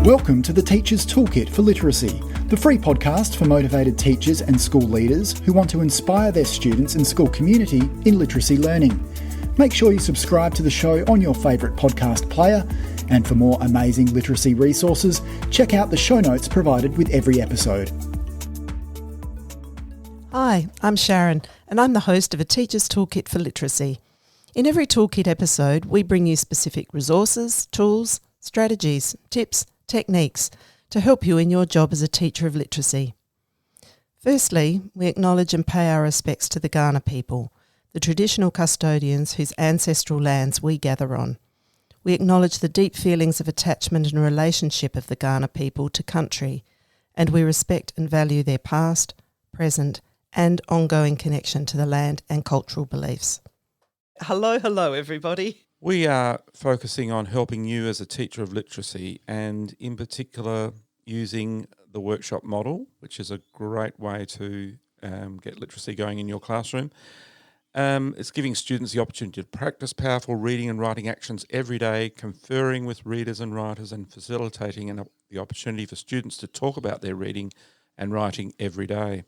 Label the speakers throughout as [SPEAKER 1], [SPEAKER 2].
[SPEAKER 1] Welcome to the Teacher's Toolkit for Literacy, the free podcast for motivated teachers and school leaders who want to inspire their students and school community in literacy learning. Make sure you subscribe to the show on your favourite podcast player, and for more amazing literacy resources, check out the show notes provided with every episode.
[SPEAKER 2] Hi, I'm Sharon, and I'm the host of a Teacher's Toolkit for Literacy. In every Toolkit episode, we bring you specific resources, tools, strategies, tips, techniques to help you in your job as a teacher of literacy. Firstly, we acknowledge and pay our respects to the Kaurna people, the traditional custodians whose ancestral lands we gather on. We acknowledge the deep feelings of attachment and relationship of the Kaurna people to country, and we respect and value their past, present, and ongoing connection to the land and cultural beliefs. Hello, everybody.
[SPEAKER 3] We are focusing on helping you as a teacher of literacy, and in particular using the workshop model, which is a great way to get literacy going in your classroom. It's giving students the opportunity to practice powerful reading and writing actions every day, conferring with readers and writers, and facilitating the opportunity for students to talk about their reading and writing every day.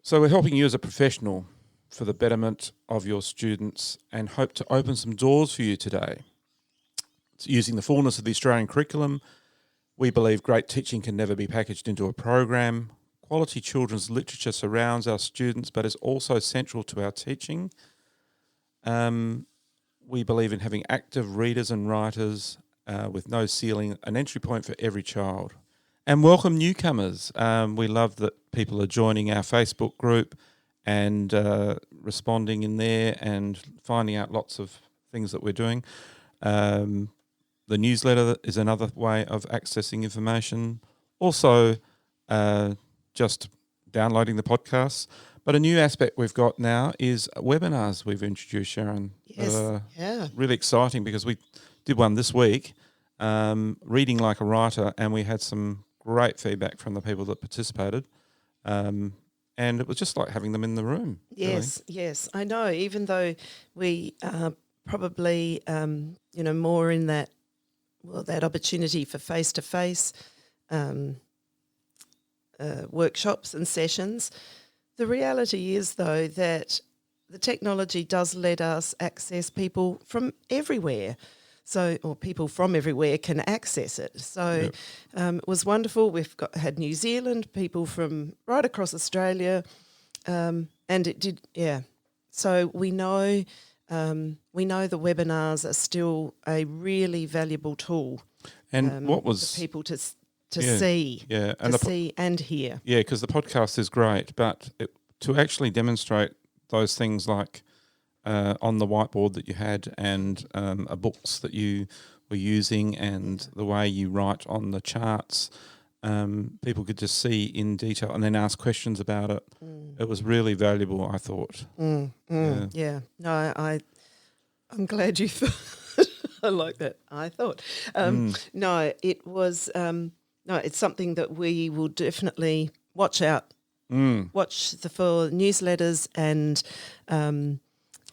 [SPEAKER 3] So we're helping you as a professional for the betterment of your students and hope to open some doors for you today. It's using the fullness of the Australian curriculum, we believe great teaching can never be packaged into a program. Quality children's literature surrounds our students but is also central to our teaching. We believe in having active readers and writers with no ceiling, an entry point for every child. And welcome newcomers. We love that people are joining our Facebook group and responding in there and finding out lots of things that we're doing. The newsletter is another way of accessing information. Also, just downloading the podcasts. But a new aspect we've got now is webinars we've introduced, Sharon.
[SPEAKER 2] Yes, yeah.
[SPEAKER 3] Really exciting because we did one this week, Reading Like a Writer, and we had some great feedback from the people that participated. And it was just like having them in the room.
[SPEAKER 2] Yes,
[SPEAKER 3] really.
[SPEAKER 2] yes, I know. Even though we are probably, more in that opportunity for face-to-face workshops and sessions, the reality is, though, that the technology does let us access people from everywhere. Or people from everywhere can access it. So it was wonderful. We've had New Zealand, people from right across Australia, and it did, yeah. So we know the webinars are still a really valuable tool.
[SPEAKER 3] And what was
[SPEAKER 2] for people to see, see and hear.
[SPEAKER 3] Yeah, because the podcast is great, but to actually demonstrate those things like on the whiteboard that you had and books that you were using and the way you write on the charts, people could just see in detail and then ask questions about it. It was really valuable, I thought.
[SPEAKER 2] Yeah. No, I'm glad you thought. I like that. I thought. No, it was. No, it's something that we will definitely watch out. Watch for newsletters and.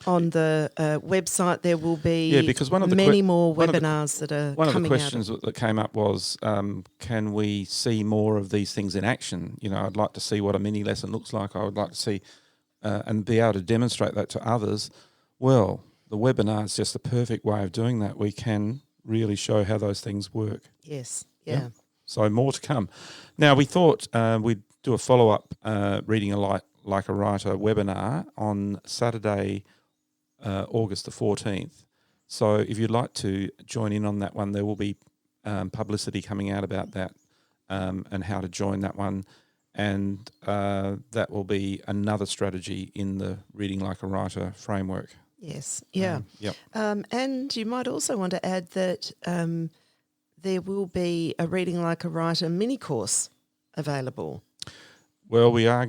[SPEAKER 2] On the website, there will be
[SPEAKER 3] because
[SPEAKER 2] many more webinars that are coming out.
[SPEAKER 3] One of the questions that came up was, can we see more of these things in action? You know, I'd like to see what a mini lesson looks like. I would like to see and be able to demonstrate that to others. Well, the webinar is just the perfect way of doing that. We can really show how those things work.
[SPEAKER 2] Yes, yeah.
[SPEAKER 3] So more to come. Now, we thought we'd do a follow-up Reading Like a Writer webinar on Saturday, August the 14th. So if you'd like to join in on that one, there will be publicity coming out about that and how to join that one. And that will be another strategy in the Reading Like a Writer framework.
[SPEAKER 2] Yes, yeah.
[SPEAKER 3] Yep.
[SPEAKER 2] And you might also want to add that there will be a Reading Like a Writer mini course available.
[SPEAKER 3] Well, we are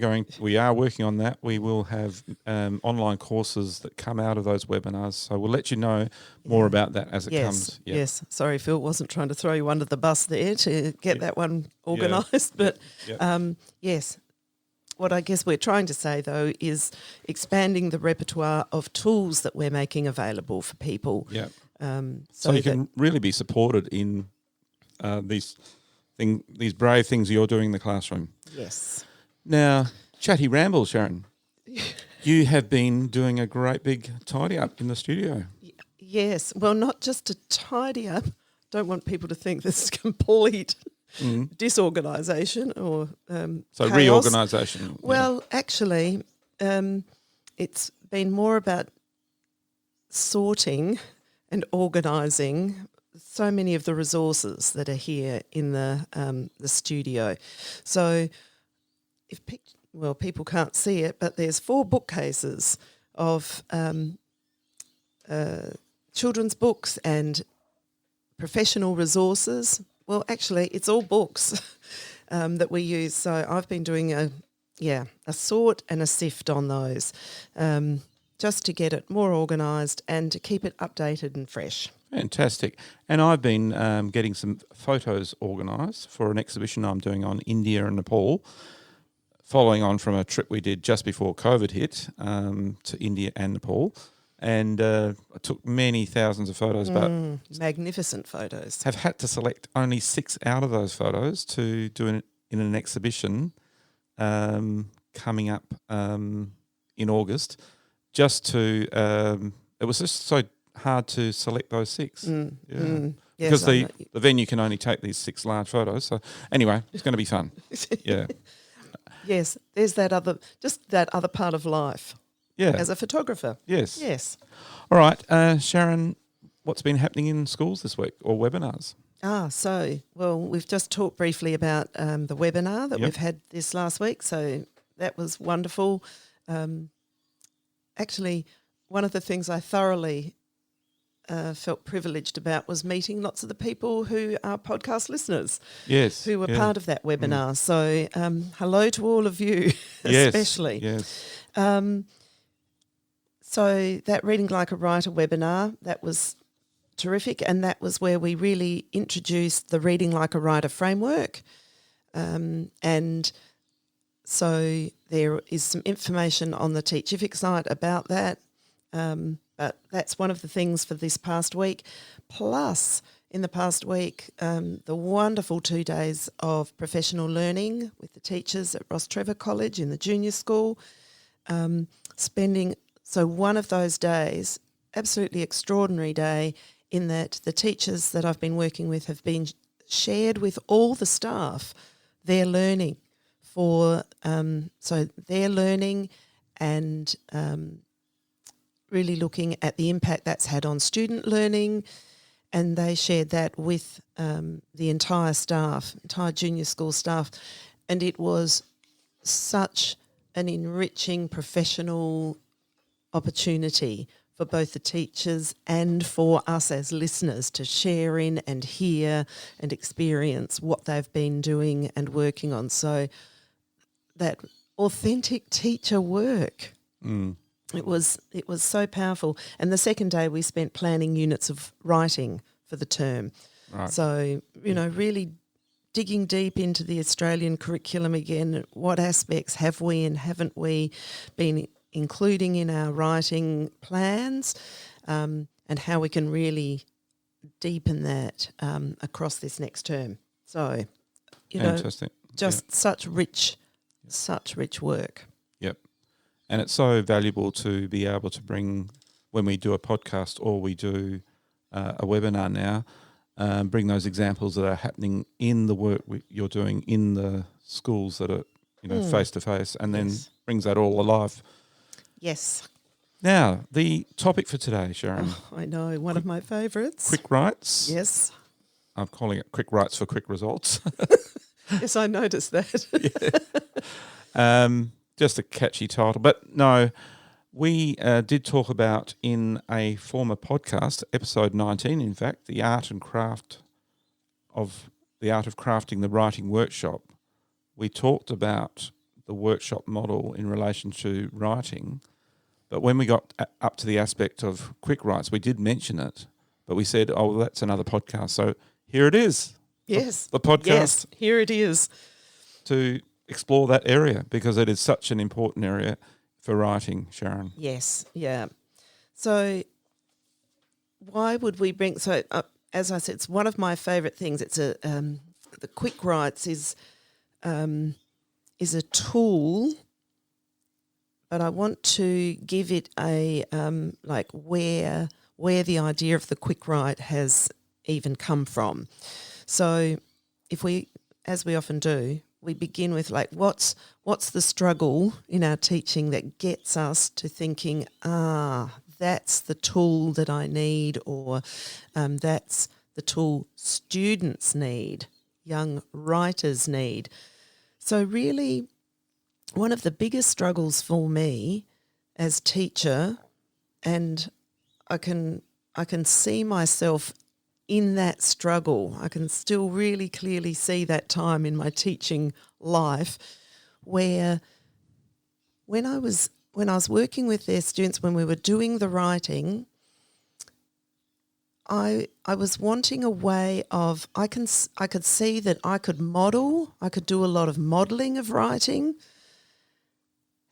[SPEAKER 3] working on that. We will have online courses that come out of those webinars. So we'll let you know more about that as it comes.
[SPEAKER 2] Yep. Yes. Sorry, Phil, wasn't trying to throw you under the bus there to get that one organised. But yes, what I guess we're trying to say, though, is expanding the repertoire of tools that we're making available for people.
[SPEAKER 3] Yeah. So you can really be supported in these brave things you're doing in the classroom.
[SPEAKER 2] Yes.
[SPEAKER 3] Now, chatty ramble, Sharon. You have been doing a great big tidy up in the studio.
[SPEAKER 2] Yes. Well, not just to tidy up. Don't want people to think this is complete disorganisation or
[SPEAKER 3] so
[SPEAKER 2] chaos.
[SPEAKER 3] Reorganisation.
[SPEAKER 2] Well, actually, it's been more about sorting and organising so many of the resources that are here in the studio. So, people can't see it, but there's 4 bookcases of children's books and professional resources. Well, actually, it's all books that we use. So I've been doing a sort and a sift on those just to get it more organised and to keep it updated and fresh.
[SPEAKER 3] Fantastic. And I've been getting some photos organised for an exhibition I'm doing on India and Nepal, following on from a trip we did just before COVID hit to India and Nepal. And I took many thousands of photos, but
[SPEAKER 2] magnificent photos.
[SPEAKER 3] Have had to select only 6 out of those photos to do in an exhibition coming up in August. Just to, it was just so hard to select those 6.
[SPEAKER 2] Yes,
[SPEAKER 3] because the venue can only take these 6 large photos. So anyway, it's going to be fun. Yeah.
[SPEAKER 2] Yes, there's that other part of life.
[SPEAKER 3] Yeah.
[SPEAKER 2] As a photographer.
[SPEAKER 3] Yes.
[SPEAKER 2] Yes.
[SPEAKER 3] All right, Sharon, what's been happening in schools this week or webinars?
[SPEAKER 2] We've just talked briefly about the webinar that we've had this last week. So that was wonderful. Actually, one of the things I thoroughly felt privileged about was meeting lots of the people who are podcast listeners.
[SPEAKER 3] Yes.
[SPEAKER 2] Who were part of that webinar. So hello to all of you, especially.
[SPEAKER 3] Yes.
[SPEAKER 2] So that Reading Like a Writer webinar, that was terrific, and that was where we really introduced the Reading Like a Writer framework. And so there is some information on the Teachific site about that, but that's one of the things for this past week. Plus, in the past week, the wonderful 2 days of professional learning with the teachers at Ross Trevor College in the junior school, So one of those days, absolutely extraordinary day, in that the teachers that I've been working with have been shared with all the staff their learning their learning and really looking at the impact that's had on student learning, and they shared that with the entire junior school staff, and it was such an enriching professional opportunity for both the teachers and for us as listeners to share in and hear and experience what they've been doing and working on. So that authentic teacher work, it was so powerful. And the second day we spent planning units of writing for the term.
[SPEAKER 3] Right.
[SPEAKER 2] So, really digging deep into the Australian curriculum again, what aspects have we and haven't we been including in our writing plans, and how we can really deepen that across this next term. So,
[SPEAKER 3] Fantastic.
[SPEAKER 2] such rich work.
[SPEAKER 3] Yep. And it's so valuable to be able to bring, when we do a podcast or we do a webinar now, bring those examples that are happening in the work you're doing in the schools that are, face to face, and then brings that all alive.
[SPEAKER 2] Yes.
[SPEAKER 3] Now, the topic for today, Sharon.
[SPEAKER 2] Oh, I know, one of my favourites.
[SPEAKER 3] Quick writes.
[SPEAKER 2] Yes.
[SPEAKER 3] I'm calling it quick writes for quick results.
[SPEAKER 2] Yes, I noticed that.
[SPEAKER 3] Just a catchy title. But no, we did talk about in a former podcast, episode 19, in fact, the art of crafting the writing workshop. We talked about the workshop model in relation to writing. But when we got up to the aspect of quick writes, we did mention it, but we said, oh, well, that's another podcast. So here it is.
[SPEAKER 2] Yes.
[SPEAKER 3] The podcast.
[SPEAKER 2] Yes, here it is.
[SPEAKER 3] To explore that area, because it is such an important area for writing, Sharon.
[SPEAKER 2] Yes, yeah. So why would we bring... So as I said, it's one of my favourite things. It's the quick writes is a tool, but I want to give it a like where the idea of the quick write has even come from. So if we, as we often do, we begin with like what's the struggle in our teaching that gets us to thinking, that's the tool that I need, or that's the tool students need, young writers need. So really one of the biggest struggles for me as teacher, and I can see myself in that struggle. I can still really clearly see that time in my teaching life where when I was working with their students, when we were doing the writing, I was wanting a way of, I could see that I could model, I could do a lot of modelling of writing,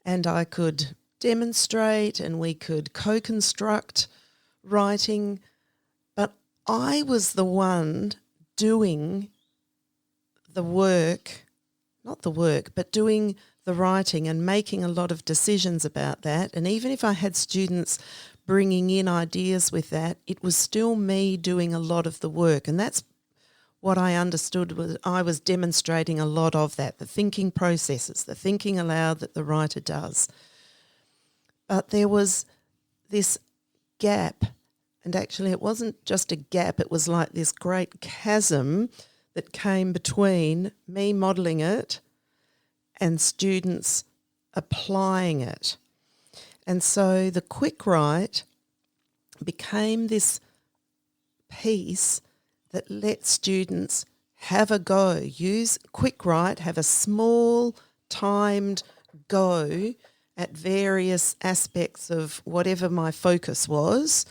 [SPEAKER 2] and I could demonstrate and we could co-construct writing, but I was the one doing the work, not the work, but doing the writing and making a lot of decisions about that. And even if I had students bringing in ideas with that, it was still me doing a lot of the work. And that's what I understood, was I was demonstrating a lot of that, the thinking processes, the thinking aloud that the writer does. But there was this gap, and actually it wasn't just a gap, it was like this great chasm that came between me modelling it and students applying it. And so the quick write became this piece that let students have a go, use quick write, have a small timed go at various aspects of whatever my focus was,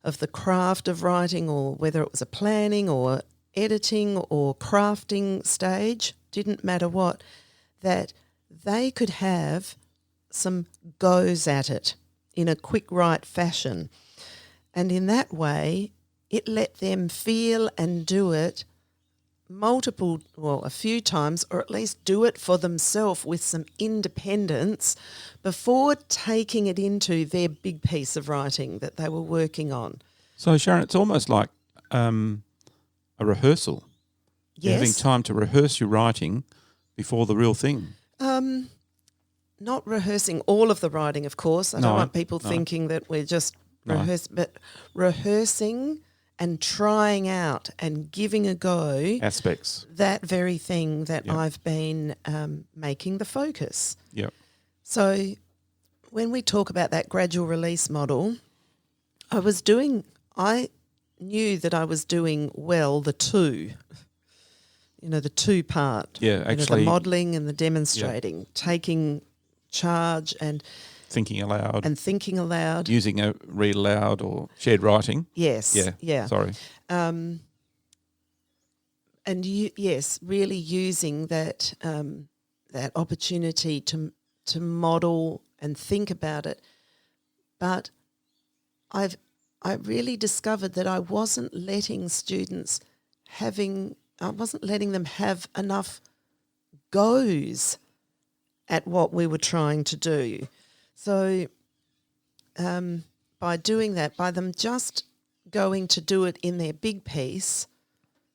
[SPEAKER 2] of the craft of writing, or whether it was a planning or editing or crafting stage, didn't matter what, that they could have some goes at it in a quick write fashion. And in that way, it let them feel and do it a few times, or at least do it for themselves with some independence before taking it into their big piece of writing that they were working on.
[SPEAKER 3] So, Sharon, it's almost like a rehearsal.
[SPEAKER 2] Yes.
[SPEAKER 3] You're having time to rehearse your writing before the real thing.
[SPEAKER 2] Not rehearsing all of the writing, of course. I don't want people thinking that we're just but rehearsing and trying out and giving a go
[SPEAKER 3] Aspects.
[SPEAKER 2] that very thing that I've been making the focus.
[SPEAKER 3] Yep.
[SPEAKER 2] So when we talk about that gradual release model, I knew that I was doing well the two part.
[SPEAKER 3] Yeah, actually.
[SPEAKER 2] The modelling and the demonstrating, taking charge and
[SPEAKER 3] thinking aloud. Using a read aloud or shared writing.
[SPEAKER 2] Yes. Yeah.
[SPEAKER 3] Sorry.
[SPEAKER 2] Really using that that opportunity to model and think about it. But I really discovered that I wasn't letting them have enough goes at what we were trying to do. So by doing that, by them just going to do it in their big piece,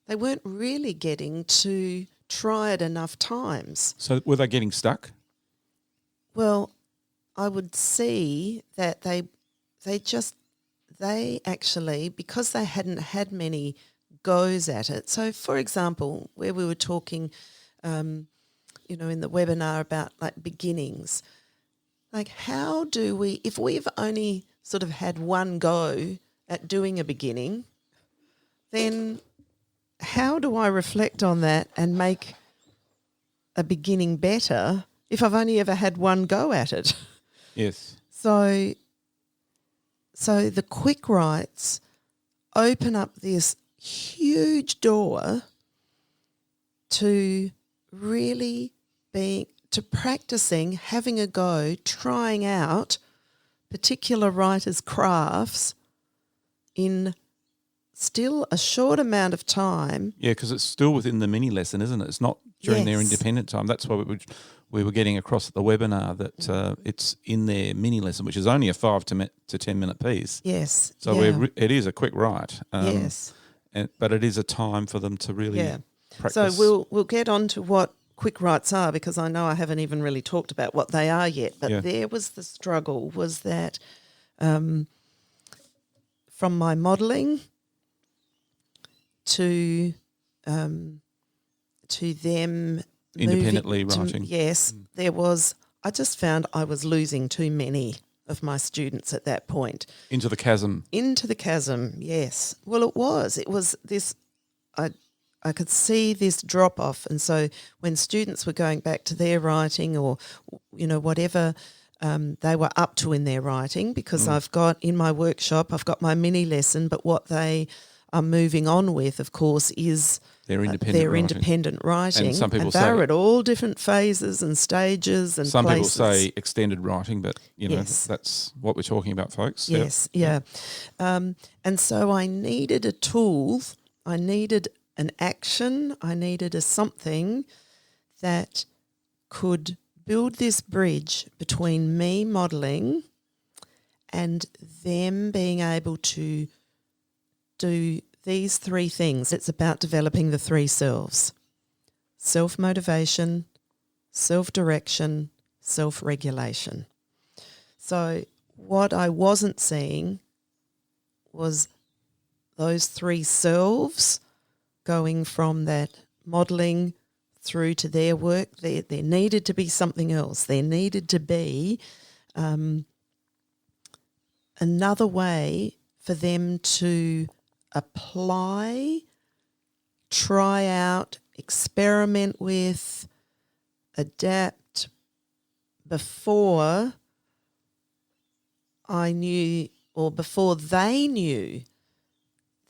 [SPEAKER 2] they weren't really getting to try it enough times.
[SPEAKER 3] So were they getting stuck?
[SPEAKER 2] Well, I would see that they actually, because they hadn't had many goes at it. So, for example, where we were talking, in the webinar about like beginnings, like how do we, if we've only sort of had one go at doing a beginning, then how do I reflect on that and make a beginning better if I've only ever had one go at it?
[SPEAKER 3] Yes.
[SPEAKER 2] So the quick writes open up this huge door to really practicing, having a go, trying out particular writers' crafts in still a short amount of time.
[SPEAKER 3] Yeah, because it's still within the mini lesson, isn't it? It's not during their
[SPEAKER 2] Yes.
[SPEAKER 3] independent time. That's why we were getting across at the webinar that it's in their mini lesson, which is only a 5 to 10 minute piece.
[SPEAKER 2] Yes.
[SPEAKER 3] So it is a quick write.
[SPEAKER 2] Yes.
[SPEAKER 3] But it is a time for them to really practice.
[SPEAKER 2] So we'll get on to what quick writes are, because I know I haven't even really talked about what they are yet. But there was the struggle, was that from my modelling to them
[SPEAKER 3] Independently writing.
[SPEAKER 2] There was. I just found I was losing too many of my students at that point.
[SPEAKER 3] Into the chasm.
[SPEAKER 2] Yes. Well, it was this. I could see this drop off, and so when students were going back to their writing, or whatever they were up to in their writing, because I've got in my workshop, I've got my mini lesson, but what they are moving on with, of course, is
[SPEAKER 3] their independent writing. And some people
[SPEAKER 2] they're at all different phases and stages and
[SPEAKER 3] some
[SPEAKER 2] places.
[SPEAKER 3] people say extended writing, but that's what we're talking about, folks.
[SPEAKER 2] Yes, yeah. And so I needed a tool. I needed an action. I needed a something that could build this bridge between me modelling and them being able to do these three things. It's about developing the three selves: self-motivation, self-direction, self-regulation. So what I wasn't seeing was those three selves going from that modelling through to their work. There needed to be something else. There needed to be another way for them to apply, try out, experiment with, adapt before I knew, or before they knew,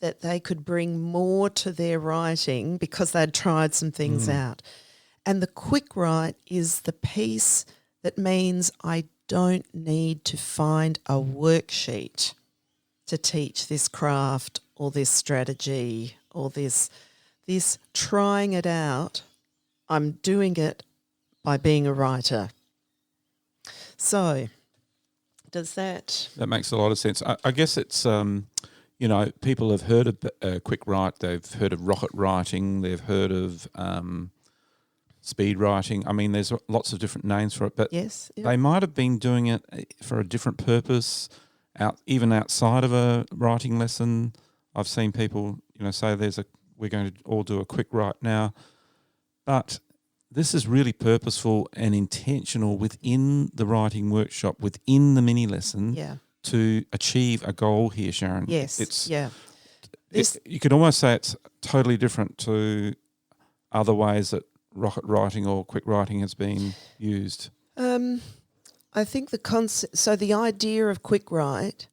[SPEAKER 2] that they could bring more to their writing because they'd tried some things out. And the quick write is the piece that means I don't need to find a worksheet to teach this craft or this strategy or this trying it out. I'm doing it by being a writer. So does that...
[SPEAKER 3] That makes a lot of sense. I guess it's, people have heard of quick write, they've heard of rocket writing, they've heard of speed writing. I mean, there's lots of different names for it, but they might have been doing it for a different purpose, even outside of a writing lesson. I've seen people, say we're going to all do a quick write now, but this is really purposeful and intentional within the writing workshop, within the mini lesson, to achieve a goal here, Sharon.
[SPEAKER 2] Yes,
[SPEAKER 3] you could almost say it's totally different to other ways that rocket writing or quick writing has been used.
[SPEAKER 2] I think the concept. So the idea of quick write.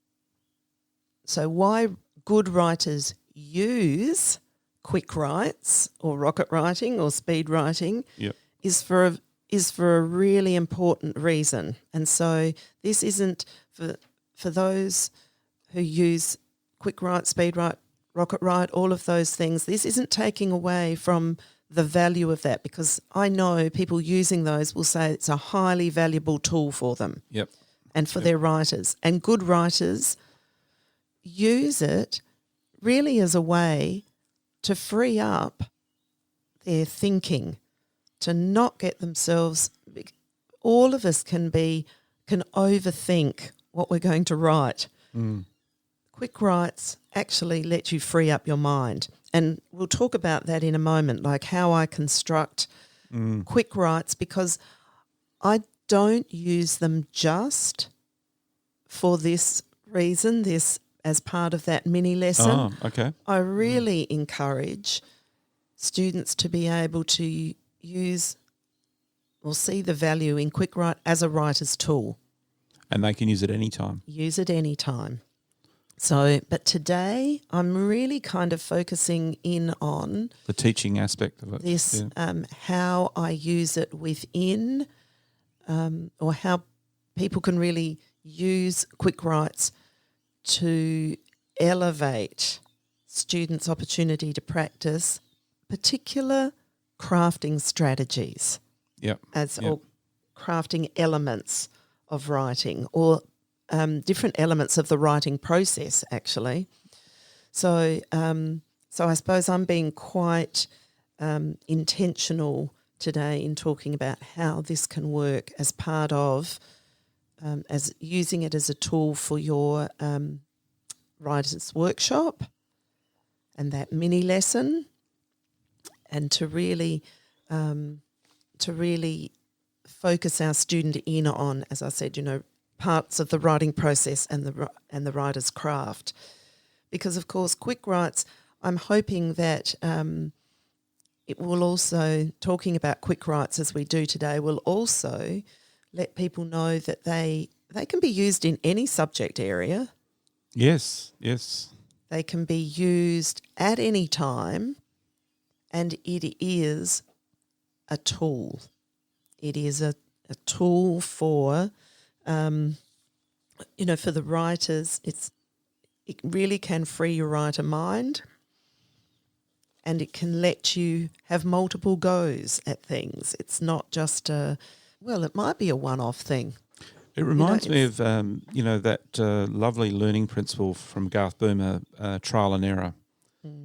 [SPEAKER 2] So why good writers use quick writes or rocket writing or speed writing is for a really important reason. And so this isn't for those who use quick write, speed write, rocket write, all of those things. This isn't taking away from the value of that, because I know people using those will say it's a highly valuable tool for them and for their writers. And good writers use it really as a way to free up their thinking, to not get themselves... All of us can overthink what we're going to write. Quick writes actually let you free up your mind. And we'll talk about that in a moment, like how I construct quick writes, because I don't use them just for this reason, this as part of that mini lesson.
[SPEAKER 3] Oh, okay.
[SPEAKER 2] I really encourage students to be able to use or see the value in quick write as a writer's tool.
[SPEAKER 3] And they can use it anytime.
[SPEAKER 2] Use it anytime. So, but today I'm really kind of focusing in on
[SPEAKER 3] the teaching aspect of it.
[SPEAKER 2] This, how I use it within, or how people can really use quick writes to elevate students opportunity to practice particular crafting strategies or crafting elements of writing or different elements of the writing process, actually. So I suppose I'm being quite intentional today in talking about how this can work as part of as using it as a tool for your writer's workshop and that mini lesson, and to really focus our student in on, as I said, parts of the writing process and the writer's craft. Because, of course, quick writes, I'm hoping that it will also, talking about quick writes as we do today, will also let people know that they can be used in any subject area.
[SPEAKER 3] Yes.
[SPEAKER 2] They can be used at any time, and it is a tool. It is a tool for, for the writers. It really can free your writer mind, and it can let you have multiple goes at things. It's not just it might be a one-off thing.
[SPEAKER 3] It reminds me of, that lovely learning principle from Garth Boomer, trial and error,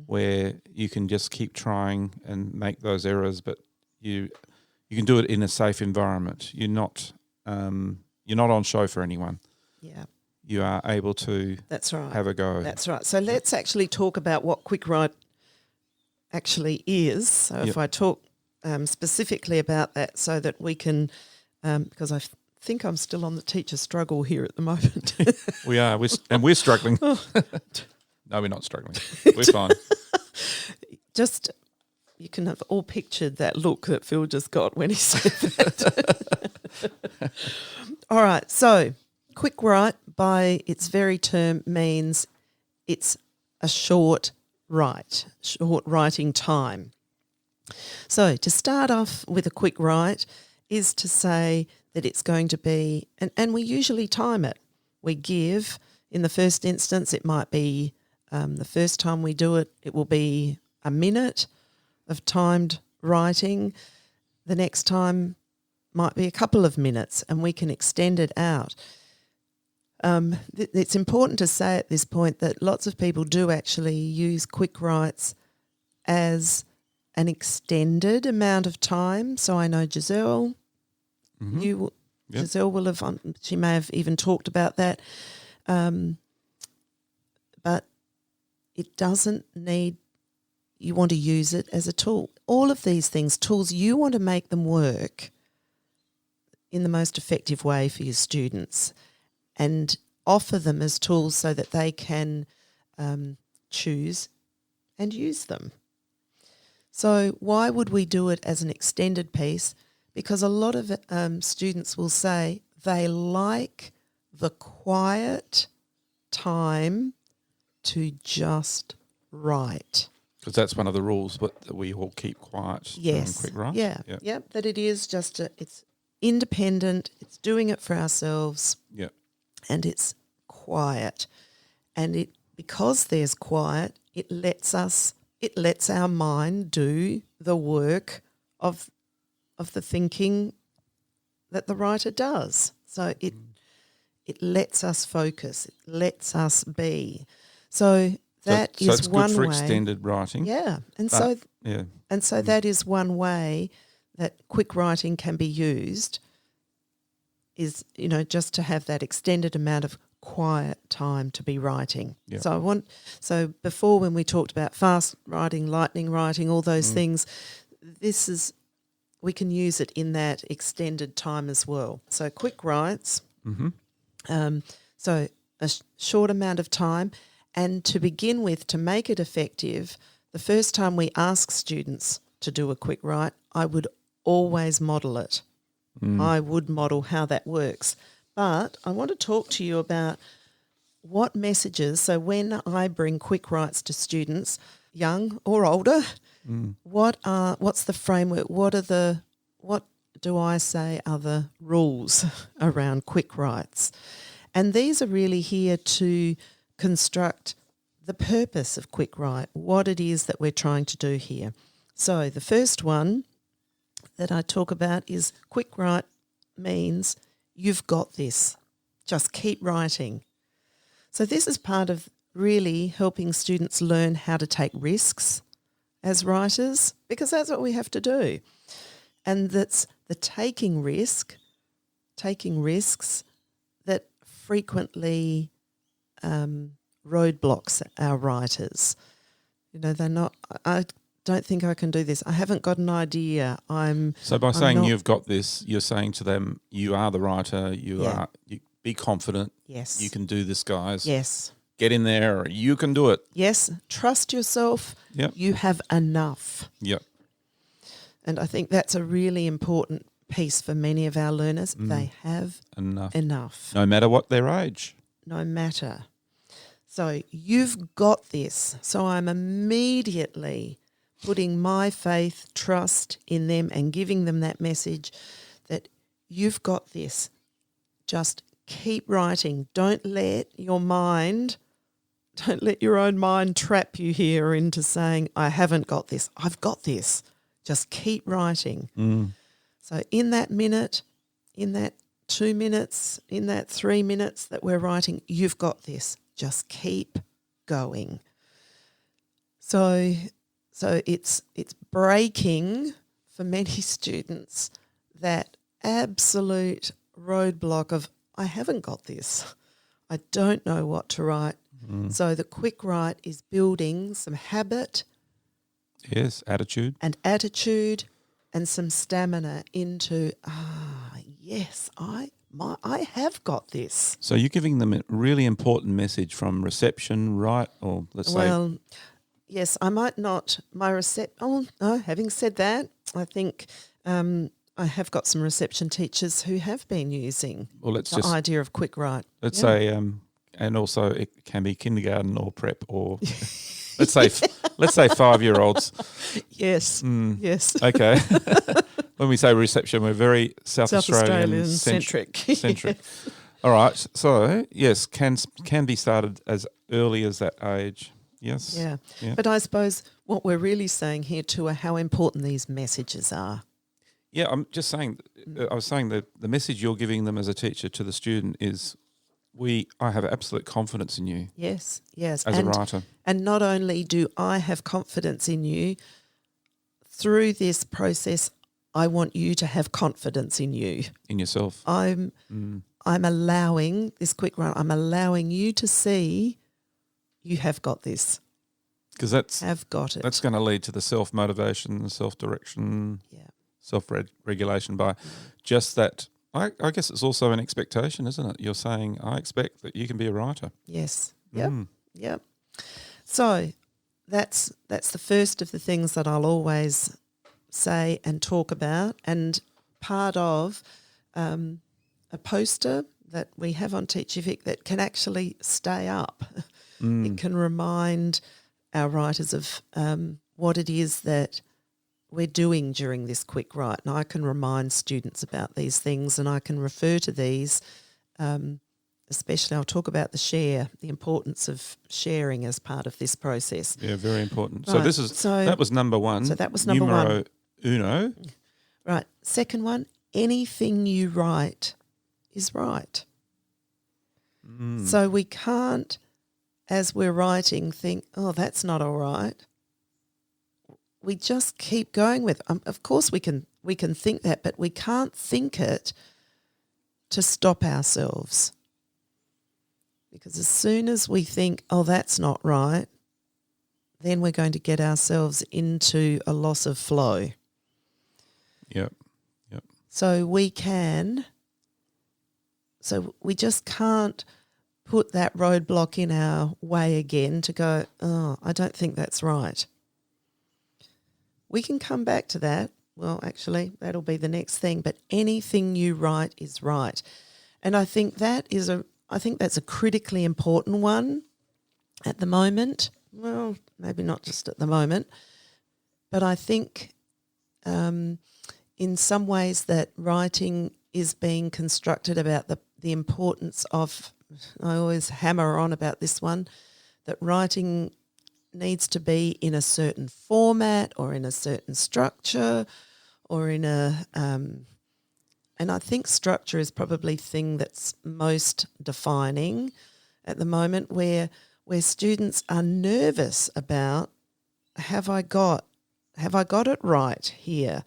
[SPEAKER 3] where you can just keep trying and make those errors, but you can do it in a safe environment. You're not on show for anyone.
[SPEAKER 2] Yeah.
[SPEAKER 3] You are able to have a go.
[SPEAKER 2] That's right. So let's actually talk about what quick write actually is. So if I talk specifically about that so that we can, because I think I'm still on the teacher struggle here at the moment.
[SPEAKER 3] We are, we're struggling. No, we're not struggling. We're fine.
[SPEAKER 2] Just, you can have all pictured that look that Phil just got when he said that. All right, so quick write by its very term means it's a short writing time. So to start off with a quick write is to say that it's going to be, and we usually time it. We give, in the first instance, it might be the first time we do it, it will be a minute of timed writing. The next time might be a couple of minutes, and we can extend it out. It's important to say at this point that lots of people do actually use quick writes as an extended amount of time. So I know Giselle, Giselle will have, she may have even talked about that, but it doesn't need, you want to use it as a tool. All of these things, tools, you want to make them work in the most effective way for your students and offer them as tools so that they can choose and use them. So why would we do it as an extended piece? Because a lot of students will say they like the quiet time to just write.
[SPEAKER 3] Because that's one of the rules, that we all keep quiet during quick write.
[SPEAKER 2] Yeah, that it is just it's independent, it's doing it for ourselves.
[SPEAKER 3] Yeah.
[SPEAKER 2] And it's quiet. And because there's quiet, it lets our mind do the work of the thinking that the writer does. So it lets us focus, it lets us be. So that is
[SPEAKER 3] it's
[SPEAKER 2] one
[SPEAKER 3] good for
[SPEAKER 2] way.
[SPEAKER 3] Extended writing.
[SPEAKER 2] Yeah. And so that is one way that quick writing can be used, is, just to have that extended amount of quiet time to be writing. Yep. So before, when we talked about fast writing, lightning writing, all those things, we can use it in that extended time as well. So quick writes, so a short amount of time, and to begin with, to make it effective, the first time we ask students to do a quick write, I would always model it. I would model how that works. But I want to talk to you about what messages, so when I bring quick writes to students, young or older, what's the framework? What do I say are the rules around quick writes? And these are really here to construct the purpose of Quick Write, what it is that we're trying to do here. So the first one that I talk about is Quick Write means you've got this. Just keep writing. So this is part of really helping students learn how to take risks as writers, because that's what we have to do. And that's the taking risks that frequently roadblocks our writers. You know, they're not, I don't think I can do this. I haven't got an idea.
[SPEAKER 3] So by saying you've got this, you're saying to them, you are the writer, you be confident.
[SPEAKER 2] Yes.
[SPEAKER 3] You can do this, guys.
[SPEAKER 2] Yes.
[SPEAKER 3] Get in there, you can do it.
[SPEAKER 2] Yes. Trust yourself.
[SPEAKER 3] Yep.
[SPEAKER 2] You have enough.
[SPEAKER 3] Yep.
[SPEAKER 2] And I think that's a really important piece for many of our learners. They have enough.
[SPEAKER 3] No matter what their age.
[SPEAKER 2] No matter. So you've got this. So I'm immediately putting my faith, trust in them and giving them that message that you've got this. Just keep writing. Don't let your own mind trap you here into saying, I haven't got this. I've got this. Just keep writing. So in that minute, in that 2 minutes, in that 3 minutes that we're writing, you've got this. Just keep going. So it's breaking for many students that absolute roadblock of I haven't got this. I don't know what to write. So the Quick Write is building some habit.
[SPEAKER 3] Yes, attitude.
[SPEAKER 2] And some stamina into, yes, I have got this.
[SPEAKER 3] So you're giving them a really important message from reception, right? Or let's say...
[SPEAKER 2] Well, yes, I might not. Having said that, I think I have got some reception teachers who have been using the idea of Quick Write.
[SPEAKER 3] Let's say, and also it can be kindergarten or prep or... Let's say 5-year-olds.
[SPEAKER 2] Yes, yes.
[SPEAKER 3] Okay. When we say reception, we're very South Australian
[SPEAKER 2] centric.
[SPEAKER 3] Yes. All right. So yes, can be started as early as that age. Yes.
[SPEAKER 2] Yeah. But I suppose what we're really saying here too are how important these messages are.
[SPEAKER 3] Yeah, I'm just saying. I was saying that the message you're giving them as a teacher to the student is, I have absolute confidence in you.
[SPEAKER 2] Yes.
[SPEAKER 3] As a writer.
[SPEAKER 2] And not only do I have confidence in you, through this process, I want you to have confidence in you.
[SPEAKER 3] In yourself.
[SPEAKER 2] I'm allowing this Quick Write. I'm allowing you to see you have got this.
[SPEAKER 3] Because that's
[SPEAKER 2] got it.
[SPEAKER 3] That's going to lead to the self-motivation, self-direction, self-regulation by just that. I guess it's also an expectation, isn't it? You're saying, I expect that you can be a writer.
[SPEAKER 2] Yes. Yep. So that's the first of the things that I'll always say and talk about, and part of a poster that we have on Teachific that can actually stay up. It can remind our writers of what it is that we're doing during this Quick Write. And I can remind students about these things, and I can refer to these, especially I'll talk about the importance of sharing as part of this process.
[SPEAKER 3] Yeah, very important.
[SPEAKER 2] Right.
[SPEAKER 3] That was number one.
[SPEAKER 2] So that was number
[SPEAKER 3] Numero
[SPEAKER 2] one.
[SPEAKER 3] uno.
[SPEAKER 2] Right. Second one, anything you write is right. So we can't, as we're writing, think, oh, that's not all right. We just keep going with of course we can think that, but we can't think it to stop ourselves. Because as soon as we think, oh, that's not right, then we're going to get ourselves into a loss of flow.
[SPEAKER 3] Yep.
[SPEAKER 2] So we just can't put that roadblock in our way again to go, oh, I don't think that's right. We can come back to that. Well, actually, that'll be the next thing. But anything you write is right. And I think that's a critically important one at the moment. Well, maybe not just at the moment. But I think in some ways that writing is being constructed about the importance of, I always hammer on about this one, that writing needs to be in a certain format or in a certain structure or in a and I think structure is probably the thing that's most defining at the moment, where students are nervous about, have I got it right here?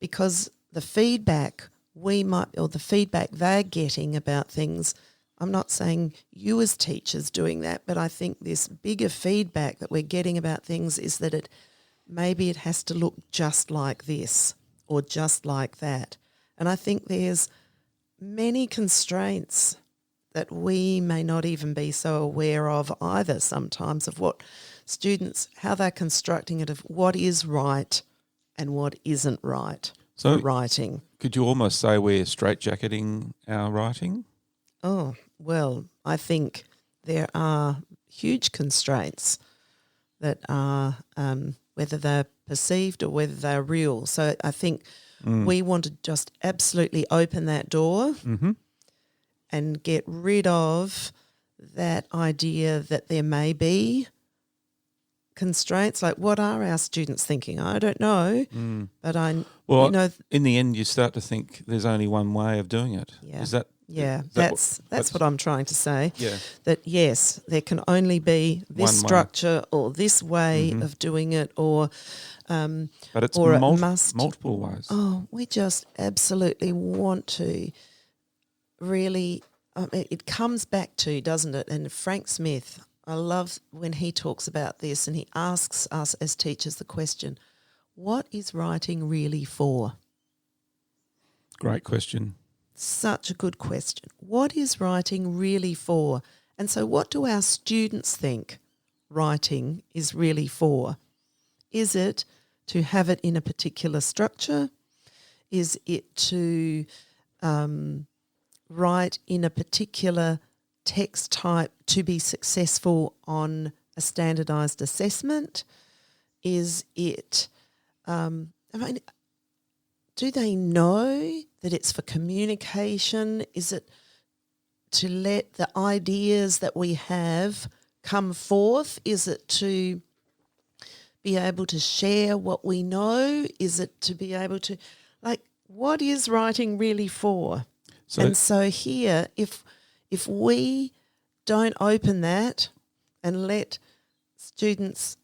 [SPEAKER 2] Because the feedback the feedback they're getting about things, I'm not saying you as teachers doing that, but I think this bigger feedback that we're getting about things is that maybe it has to look just like this or just like that. And I think there's many constraints that we may not even be so aware of either sometimes, of what students, how they're constructing it, of what is right and what isn't right for writing.
[SPEAKER 3] Could you almost say we're straitjacketing our writing?
[SPEAKER 2] Oh, well, I think there are huge constraints that are, whether they're perceived or whether they're real. So I think we want to just absolutely open that door and get rid of that idea that there may be constraints. Like, what are our students thinking? I don't know, but
[SPEAKER 3] in the end, you start to think there's only one way of doing it.
[SPEAKER 2] Yeah.
[SPEAKER 3] Is that?
[SPEAKER 2] Yeah,
[SPEAKER 3] Is
[SPEAKER 2] that's what I'm trying to say.
[SPEAKER 3] Yeah.
[SPEAKER 2] That yes, there can only be this structure or this way of doing it, or
[SPEAKER 3] but it's
[SPEAKER 2] or it
[SPEAKER 3] multiple ways.
[SPEAKER 2] Oh, we just absolutely want to really. It comes back to, doesn't it? And Frank Smith, I love when he talks about this, and he asks us as teachers the question, what is writing really for?
[SPEAKER 3] Great question.
[SPEAKER 2] Such a good question. What is writing really for? And so what do our students think writing is really for? Is it to have it in a particular structure? Is it to write in a particular text type to be successful on a standardised assessment? Is it, do they know that it's for communication? Is it to let the ideas that we have come forth? Is it to be able to share what we know? Is it to be able to, what is writing really for? So here, if we don't open that and let students,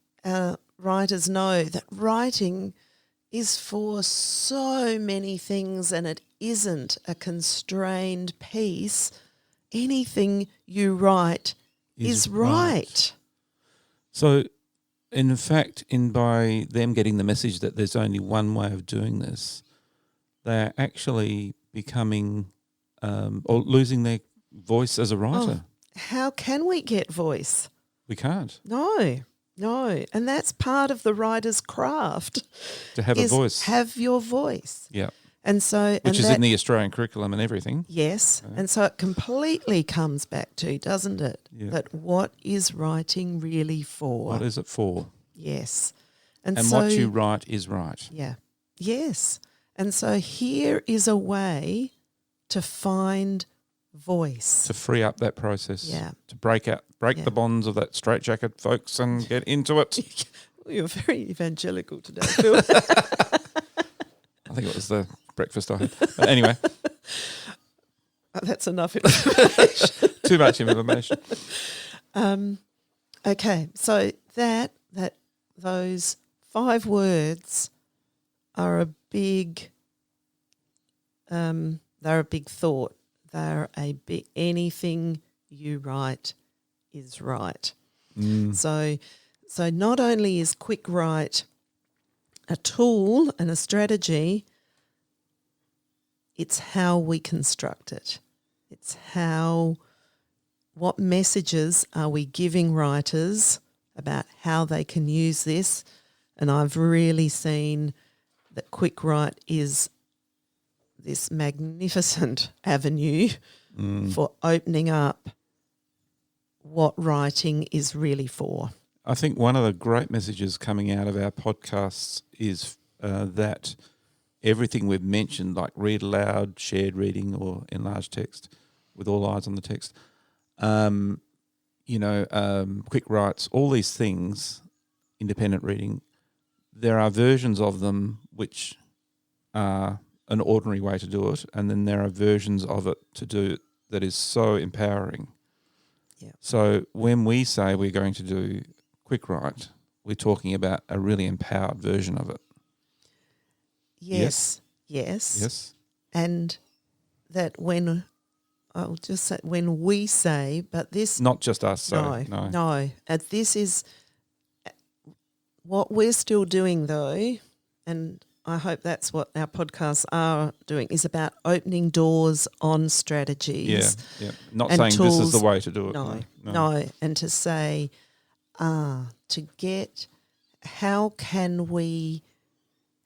[SPEAKER 2] writers know that writing is for so many things and it isn't a constrained piece, anything you write is right.
[SPEAKER 3] So, in fact, by them getting the message that there's only one way of doing this, they're actually becoming or losing their voice as a writer.
[SPEAKER 2] How can we get voice?
[SPEAKER 3] We can't.
[SPEAKER 2] No, and that's part of the writer's craft.
[SPEAKER 3] To have a voice.
[SPEAKER 2] Have your voice.
[SPEAKER 3] Yeah.
[SPEAKER 2] And so,
[SPEAKER 3] which is in the Australian curriculum and everything.
[SPEAKER 2] Yes, and so it completely comes back to, doesn't it, that what is writing really for?
[SPEAKER 3] What is it for?
[SPEAKER 2] Yes.
[SPEAKER 3] And so, what you write is right.
[SPEAKER 2] Yeah. Yes. And so here is a way to find voice.
[SPEAKER 3] To free up that process.
[SPEAKER 2] Yeah.
[SPEAKER 3] To break the bonds of that straitjacket, folks, and get into it.
[SPEAKER 2] You're very evangelical today, Phil.
[SPEAKER 3] I think it was the breakfast I had. But anyway.
[SPEAKER 2] That's enough information.
[SPEAKER 3] Too much information.
[SPEAKER 2] Okay, so that those 5 words are a big they're a big thought. They're a big, anything you write is right. So not only is Quick Write a tool and a strategy, it's how we construct it. It's what messages are we giving writers about how they can use this. And I've really seen that Quick Write is this magnificent avenue for opening up what writing is really for.
[SPEAKER 3] I think one of the great messages coming out of our podcasts is that everything we've mentioned, like read aloud, shared reading or enlarged text with all eyes on the text, quick writes, all these things, independent reading, there are versions of them which are an ordinary way to do it, and then there are versions of it to do it that is so empowering.
[SPEAKER 2] Yeah.
[SPEAKER 3] So when we say we're going to do quick write, we're talking about a really empowered version of it.
[SPEAKER 2] Yes. And that when we say, but this...
[SPEAKER 3] Not just us, so
[SPEAKER 2] No. This is what we're still doing though, and I hope that's what our podcasts are doing, is about opening doors on strategies.
[SPEAKER 3] Yeah. Not
[SPEAKER 2] and
[SPEAKER 3] saying
[SPEAKER 2] tools.
[SPEAKER 3] This is the way to do it.
[SPEAKER 2] No. And to say, to get, how can we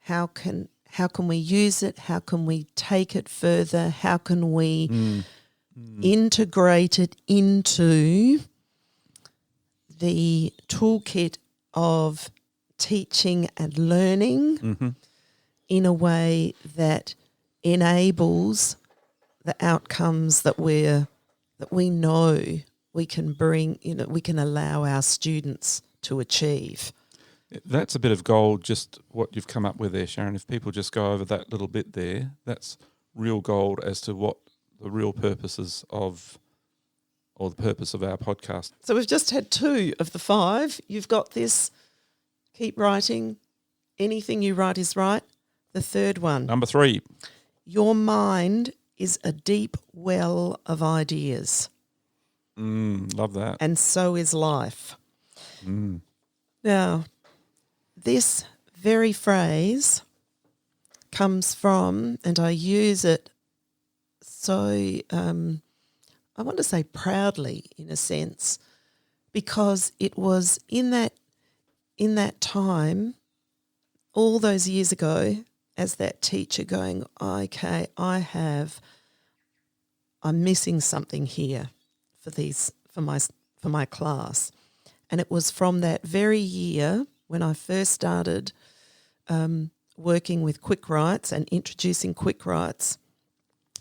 [SPEAKER 2] use it? How can we take it further? How can we integrate it into the toolkit of teaching and learning in a way that enables the outcomes that we know we can bring, we can allow our students to achieve.
[SPEAKER 3] That's a bit of gold, just what you've come up with there, Sharon. If people just go over that little bit there, that's real gold as to what the real purposes of, or the purpose of our podcast.
[SPEAKER 2] So we've just had 2 of the 5. You've got this, keep writing, anything you write is right. The third one.
[SPEAKER 3] Number 3.
[SPEAKER 2] Your mind is a deep well of ideas.
[SPEAKER 3] Love that.
[SPEAKER 2] And so is life. Now, this very phrase comes from, and I use it so, I want to say proudly in a sense, because it was in that time, all those years ago, as that teacher going, okay, I'm missing something here for my class. And it was from that very year when I first started working with quick writes and introducing quick writes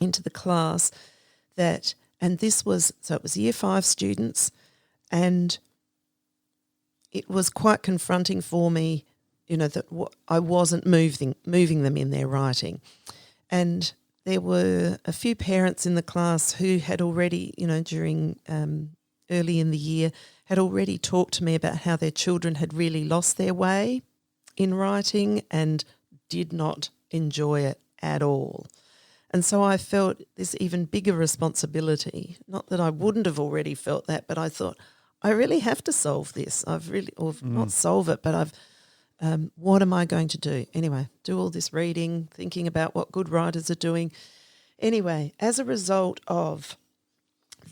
[SPEAKER 2] into the class it was year 5 students, and it was quite confronting for me, that I wasn't moving them in their writing. And there were a few parents in the class who had already, during early in the year, had already talked to me about how their children had really lost their way in writing and did not enjoy it at all. And so I felt this even bigger responsibility, not that I wouldn't have already felt that, but I thought, I really have to solve this. Not solve it, but what am I going to do? Anyway, do all this reading, thinking about what good writers are doing. Anyway, as a result of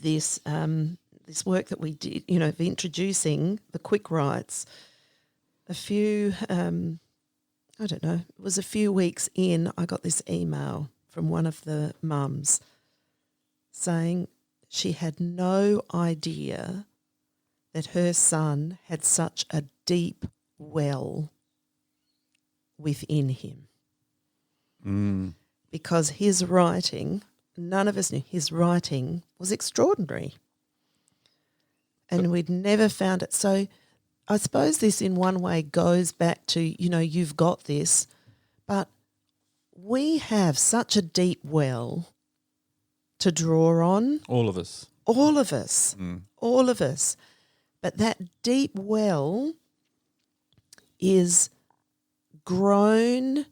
[SPEAKER 2] this this work that we did, of introducing the quick writes, a few, it was a few weeks in, I got this email from one of the mums saying she had no idea that her son had such a deep well within him. Because his writing, none of us knew, his writing was extraordinary. And we'd never found it. So I suppose this in one way goes back to, you've got this, but we have such a deep well to draw on.
[SPEAKER 3] All of us.
[SPEAKER 2] All of us. All of us. But that deep well is grown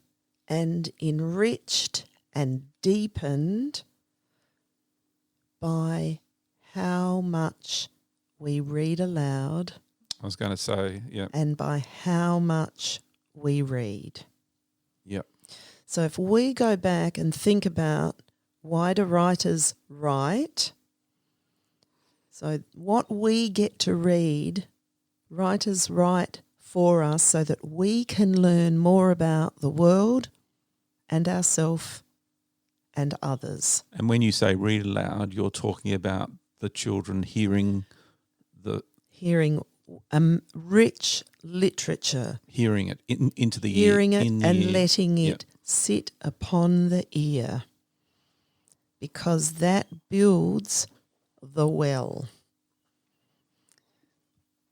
[SPEAKER 2] and enriched and deepened by how much we read aloud.
[SPEAKER 3] I was going to say, yeah.
[SPEAKER 2] And by how much we read.
[SPEAKER 3] Yep.
[SPEAKER 2] So if we go back and think about, why do writers write? So what we get to read, writers write for us so that we can learn more about the world and ourselves and others.
[SPEAKER 3] And when you say read aloud, you're talking about the children hearing
[SPEAKER 2] rich literature.
[SPEAKER 3] Hearing it into the ear.
[SPEAKER 2] Hearing it and letting it sit upon the ear, because that builds the well.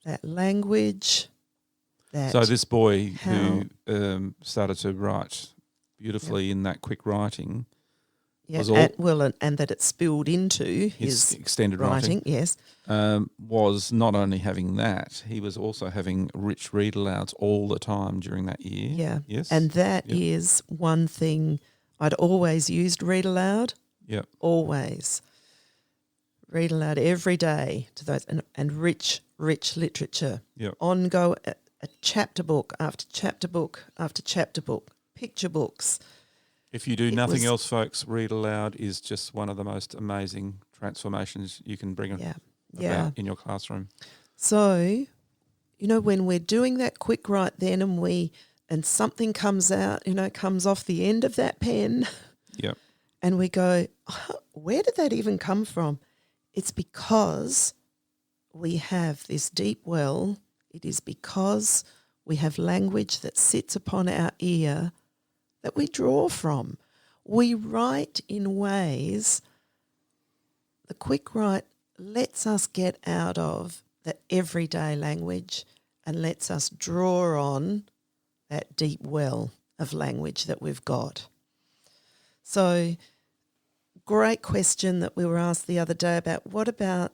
[SPEAKER 2] that language, that
[SPEAKER 3] So this boy
[SPEAKER 2] how-
[SPEAKER 3] who started to write beautifully in that quick writing
[SPEAKER 2] yeah,
[SPEAKER 3] was all
[SPEAKER 2] and that it spilled into
[SPEAKER 3] his
[SPEAKER 2] his
[SPEAKER 3] extended
[SPEAKER 2] writing, yes.
[SPEAKER 3] was not only having that, he was also having rich read alouds all the time during that year.
[SPEAKER 2] Yeah.
[SPEAKER 3] Yes.
[SPEAKER 2] And that
[SPEAKER 3] Yep.
[SPEAKER 2] is one thing I'd always used read aloud,
[SPEAKER 3] Yep.
[SPEAKER 2] always. Read aloud every day to those and rich literature.
[SPEAKER 3] Yep.
[SPEAKER 2] A chapter book after chapter book after chapter book, picture books.
[SPEAKER 3] If you do
[SPEAKER 2] It
[SPEAKER 3] nothing
[SPEAKER 2] was-
[SPEAKER 3] else, folks, read aloud is just one of the most amazing transformations you can bring
[SPEAKER 2] Yeah.
[SPEAKER 3] about in your classroom.
[SPEAKER 2] So, when we're doing that quick write then and something comes out, comes off the end of that pen
[SPEAKER 3] Yep.
[SPEAKER 2] and we go, where did that even come from? It's because we have this deep well. It is because we have language that sits upon our ear that we draw from. We write in ways, the quick write lets us get out of the everyday language and lets us draw on that deep well of language that we've got. So, great question that we were asked the other day about what about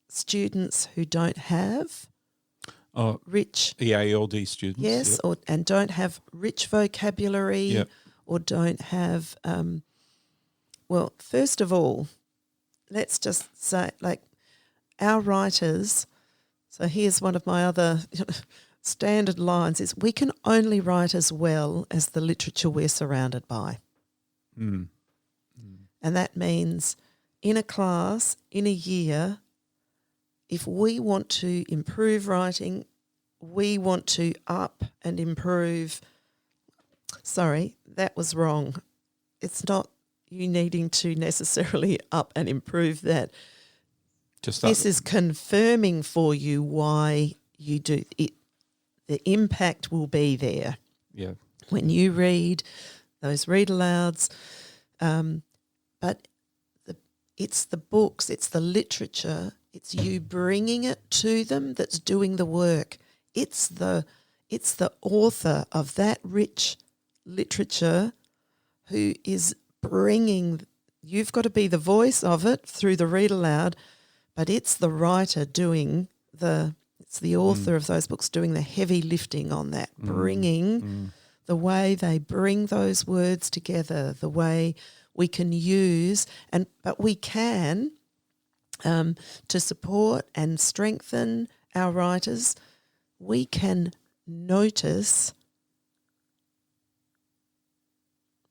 [SPEAKER 2] students who don't have rich
[SPEAKER 3] EALD students.
[SPEAKER 2] yes,
[SPEAKER 3] Yep.
[SPEAKER 2] and don't have rich vocabulary
[SPEAKER 3] Yep.
[SPEAKER 2] or don't have, well, first of all, let's just say, like, our writers, so here's one of my other standard lines, is we can only write as well as the literature we're surrounded by.
[SPEAKER 3] Mm.
[SPEAKER 2] And that means in a class, in a year, if we want to improve writing, we want to up and improve. Sorry, that was wrong. It's not you needing to necessarily up and improve that.
[SPEAKER 3] Just
[SPEAKER 2] This is confirming for you why you do it. The impact will be there
[SPEAKER 3] Yeah.
[SPEAKER 2] when you read those read alouds. But it's the books, it's the literature, it's you bringing it to them that's doing the work. It's the author of that rich literature who is bringing. You've got to be the voice of it through the read aloud, but it's the writer doing it's the author of those books doing the heavy lifting on that, bringing the way they bring those words together, the way we can use, but we can, to support and strengthen our writers, we can notice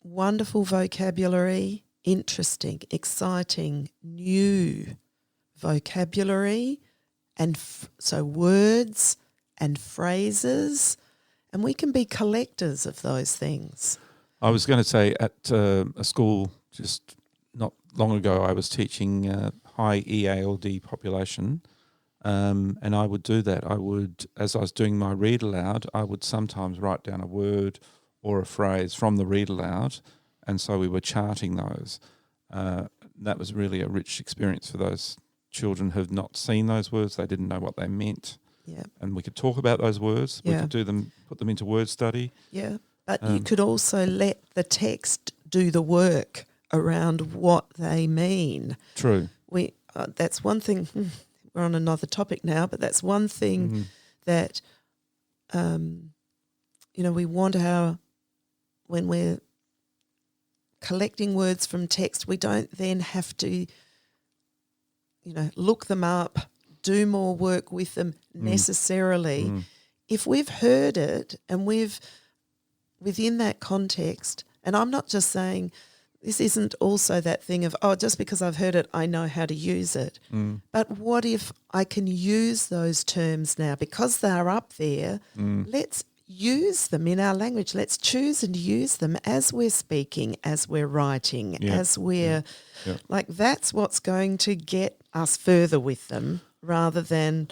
[SPEAKER 2] wonderful vocabulary, interesting, exciting, new vocabulary, and so words and phrases, and we can be collectors of those things.
[SPEAKER 3] I was going to say at a school just not long ago, I was teaching high EALD population, and I would do that. I would, as I was doing my read aloud, I would sometimes write down a word or a phrase from the read aloud, and so we were charting those. That was really a rich experience for those children who have not seen those words. They didn't know what they meant.
[SPEAKER 2] Yeah.
[SPEAKER 3] And we could talk about those words.
[SPEAKER 2] Yeah.
[SPEAKER 3] We could put them into word study.
[SPEAKER 2] Yeah, but you could also let the text do the work around what they mean.
[SPEAKER 3] True.
[SPEAKER 2] That's one thing. We're on another topic now, but that's one thing that we want when we're collecting words from text, we don't then have to look them up, do more work with them necessarily. If we've heard it and we've within that context, and I'm not just saying this isn't also that thing of, just because I've heard it, I know how to use it. But what if I can use those terms now because they're up there? Let's use them in our language. Let's choose and use them as we're speaking, as we're writing, as we're like, that's what's going to get us further with them rather than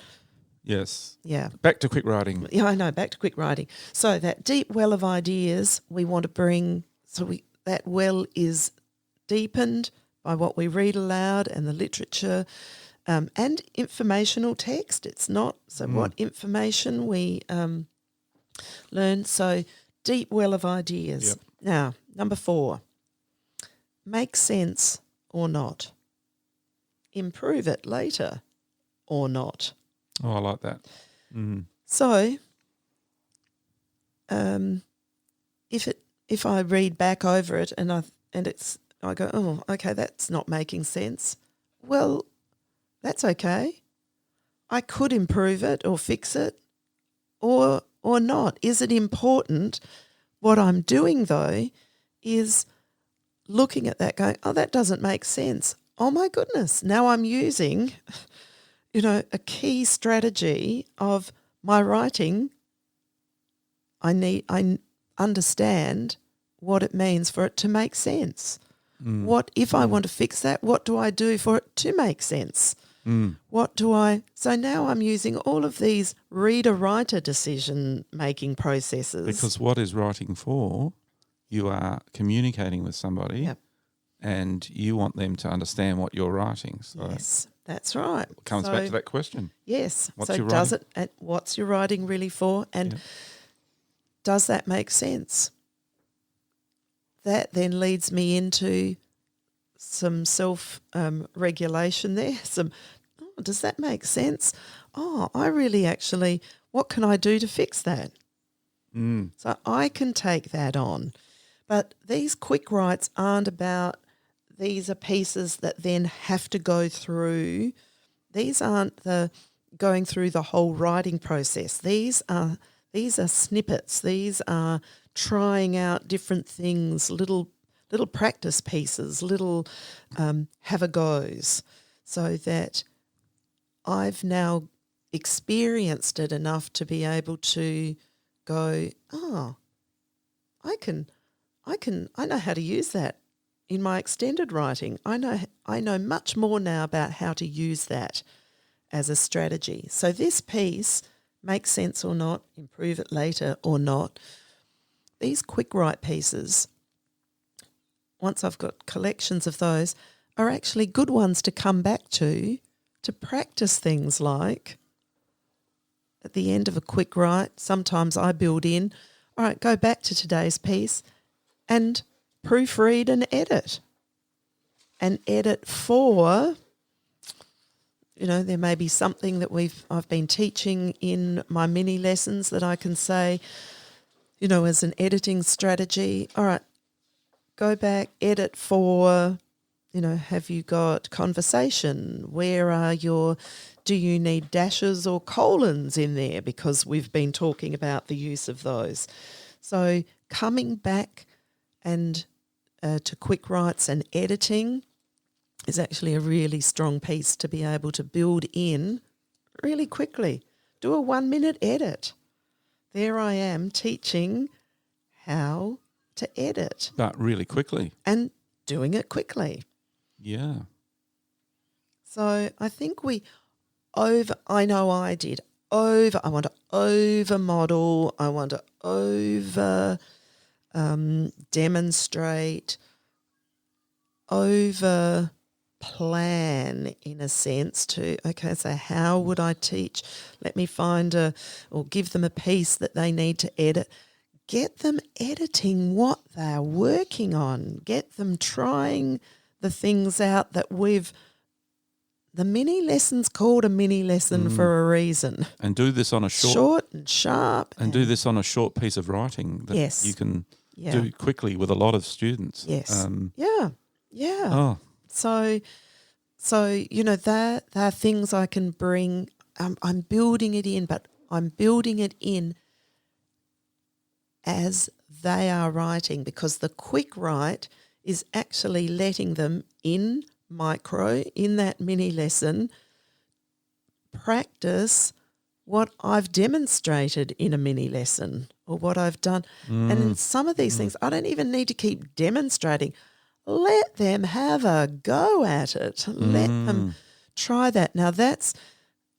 [SPEAKER 3] back to quick writing.
[SPEAKER 2] Yeah, I know, back to quick writing. So that deep well of ideas we want to bring, that well is deepened by what we read aloud and the literature, and informational text. It's not, so what information we learn. So deep well of ideas.
[SPEAKER 3] Yep.
[SPEAKER 2] Now, number 4, make sense or not. Improve it later or not.
[SPEAKER 3] Oh, I like that.
[SPEAKER 2] So if I read back over it and I go, oh, okay, that's not making sense. Well, that's okay. I could improve it or fix it or not. Is it important? What I'm doing, though, is looking at that going, oh, that doesn't make sense. Oh, my goodness. Now I'm using, a key strategy of my writing. I understand what it means for it to make sense. What if I want to fix that? What do I do for it to make sense? So now I'm using all of these reader-writer decision-making processes.
[SPEAKER 3] Because what is writing for? You are communicating with somebody.
[SPEAKER 2] Yep.
[SPEAKER 3] And you want them to understand what you're writing. So
[SPEAKER 2] Yes, that's right.
[SPEAKER 3] it comes back to that question.
[SPEAKER 2] Yes.
[SPEAKER 3] What's
[SPEAKER 2] so
[SPEAKER 3] your
[SPEAKER 2] does
[SPEAKER 3] writing?
[SPEAKER 2] it? What's your writing really for? And does that make sense? That then leads me into some self-regulation there. Does that make sense? Oh, I really actually, what can I do to fix that? So I can take that on. But these quick writes aren't about, these are pieces that then have to go through. These aren't the going through the whole writing process. These are snippets. These are trying out different things, little practice pieces, little have a goes, so that I've now experienced it enough to be able to go, oh, I know how to use that in my extended writing. I know much more now about how to use that as a strategy. So this piece, make sense or not, improve it later or not, these quick write pieces, once I've got collections of those, are actually good ones to come back to practice things like at the end of a quick write. Sometimes I build in, all right, go back to today's piece and proofread and edit. And edit for, there may be something that I've been teaching in my mini lessons that I can say, as an editing strategy, all right, go back, edit for, have you got conversation? Do you need dashes or colons in there? Because we've been talking about the use of those. So coming back and to quick writes and editing is actually a really strong piece to be able to build in really quickly. Do a 1-minute edit. There I am teaching how to edit.
[SPEAKER 3] But really quickly.
[SPEAKER 2] And doing it quickly.
[SPEAKER 3] Yeah.
[SPEAKER 2] So I think I know I did I want to over model, I want to over demonstrate, over plan in a sense to, okay, so how would I teach? Let me find or give them a piece that they need to edit. Get them editing what they're working on. Get them trying the things out that the mini lesson's called a mini lesson for a reason.
[SPEAKER 3] And do this on a
[SPEAKER 2] short and sharp.
[SPEAKER 3] And do this on a short piece of writing that you can do quickly with a lot of students.
[SPEAKER 2] Yes. Yeah.
[SPEAKER 3] Oh.
[SPEAKER 2] So there are things I can bring. I'm building it in, but I'm building it in as they are writing, because the quick write is actually letting them in that mini lesson practice what I've demonstrated in a mini lesson or what I've done. And in some of these things, I don't even need to keep demonstrating. Let them have a go at it. Let them try that. Now that's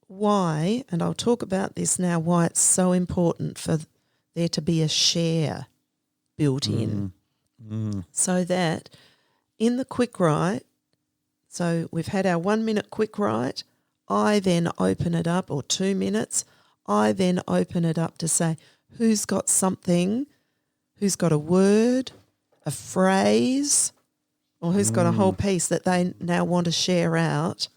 [SPEAKER 2] why, and I'll talk about this now, why it's so important for there to be a share built in. So that in the quick write, so we've had our 1-minute quick write, I then open it up, or 2 minutes, I then open it up to say, who's got something, who's got a word, a phrase, or who's got a whole piece that they now want to share out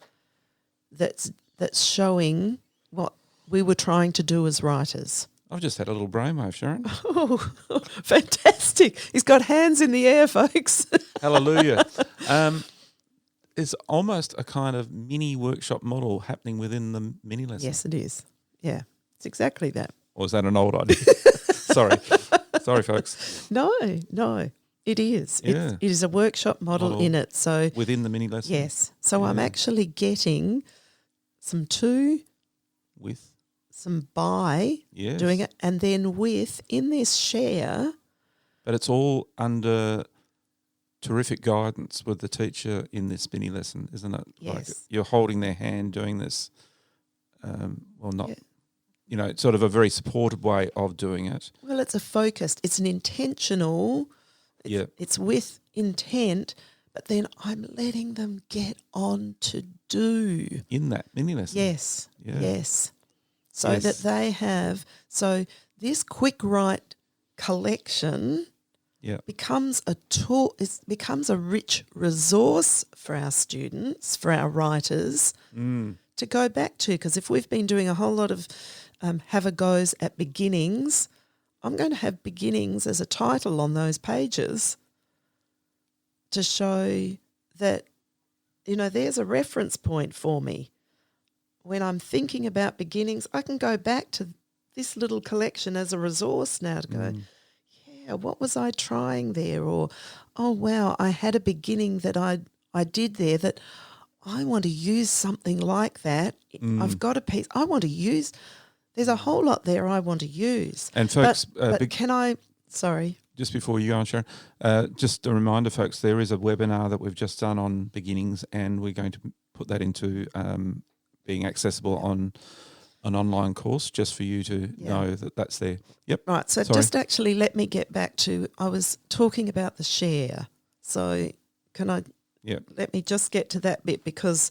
[SPEAKER 2] that's showing what we were trying to do as writers.
[SPEAKER 3] I've just had a little brainwave, Sharon.
[SPEAKER 2] Oh, fantastic. He's got hands in the air, folks.
[SPEAKER 3] Hallelujah. It's almost a kind of mini workshop model happening within the mini lesson.
[SPEAKER 2] Yes, it is. Yeah, it's exactly that.
[SPEAKER 3] Or is that an old idea? Sorry, folks.
[SPEAKER 2] No, it is.
[SPEAKER 3] Yeah.
[SPEAKER 2] It is a workshop model in it. So
[SPEAKER 3] within the mini lesson?
[SPEAKER 2] yes. So I'm actually getting some to,
[SPEAKER 3] With?
[SPEAKER 2] some by,
[SPEAKER 3] Yes.
[SPEAKER 2] doing it, and then with, in this share.
[SPEAKER 3] But it's all under terrific guidance with the teacher in this mini lesson, isn't it?
[SPEAKER 2] Yes.
[SPEAKER 3] Like you're holding their hand doing this, sort of a very supportive way of doing it.
[SPEAKER 2] Well, it's a focused, it's an intentional, it's with intent, but then I'm letting them get on to do.
[SPEAKER 3] In that mini lesson.
[SPEAKER 2] Yes,
[SPEAKER 3] Yeah.
[SPEAKER 2] yes. So that they have, so this quick write collection becomes a tool, it becomes a rich resource for our students, for our writers to go back to. Because if we've been doing a whole lot of have a goes at beginnings, I'm going to have beginnings as a title on those pages to show that, there's a reference point for me. When I'm thinking about beginnings, I can go back to this little collection as a resource now to go, what was I trying there? Or, oh, wow, I had a beginning that I did there that I want to use something like that. I've got a piece. I want to use – there's a whole lot there I want to use.
[SPEAKER 3] And folks
[SPEAKER 2] but can I – sorry.
[SPEAKER 3] Just before you go on, Sharon, just a reminder, folks, there is a webinar that we've just done on beginnings, and we're going to put that into being accessible on an online course just for you to know that that's there. Yep.
[SPEAKER 2] Right, so just actually let me get back to, I was talking about the share. So can I let me just get to that bit, because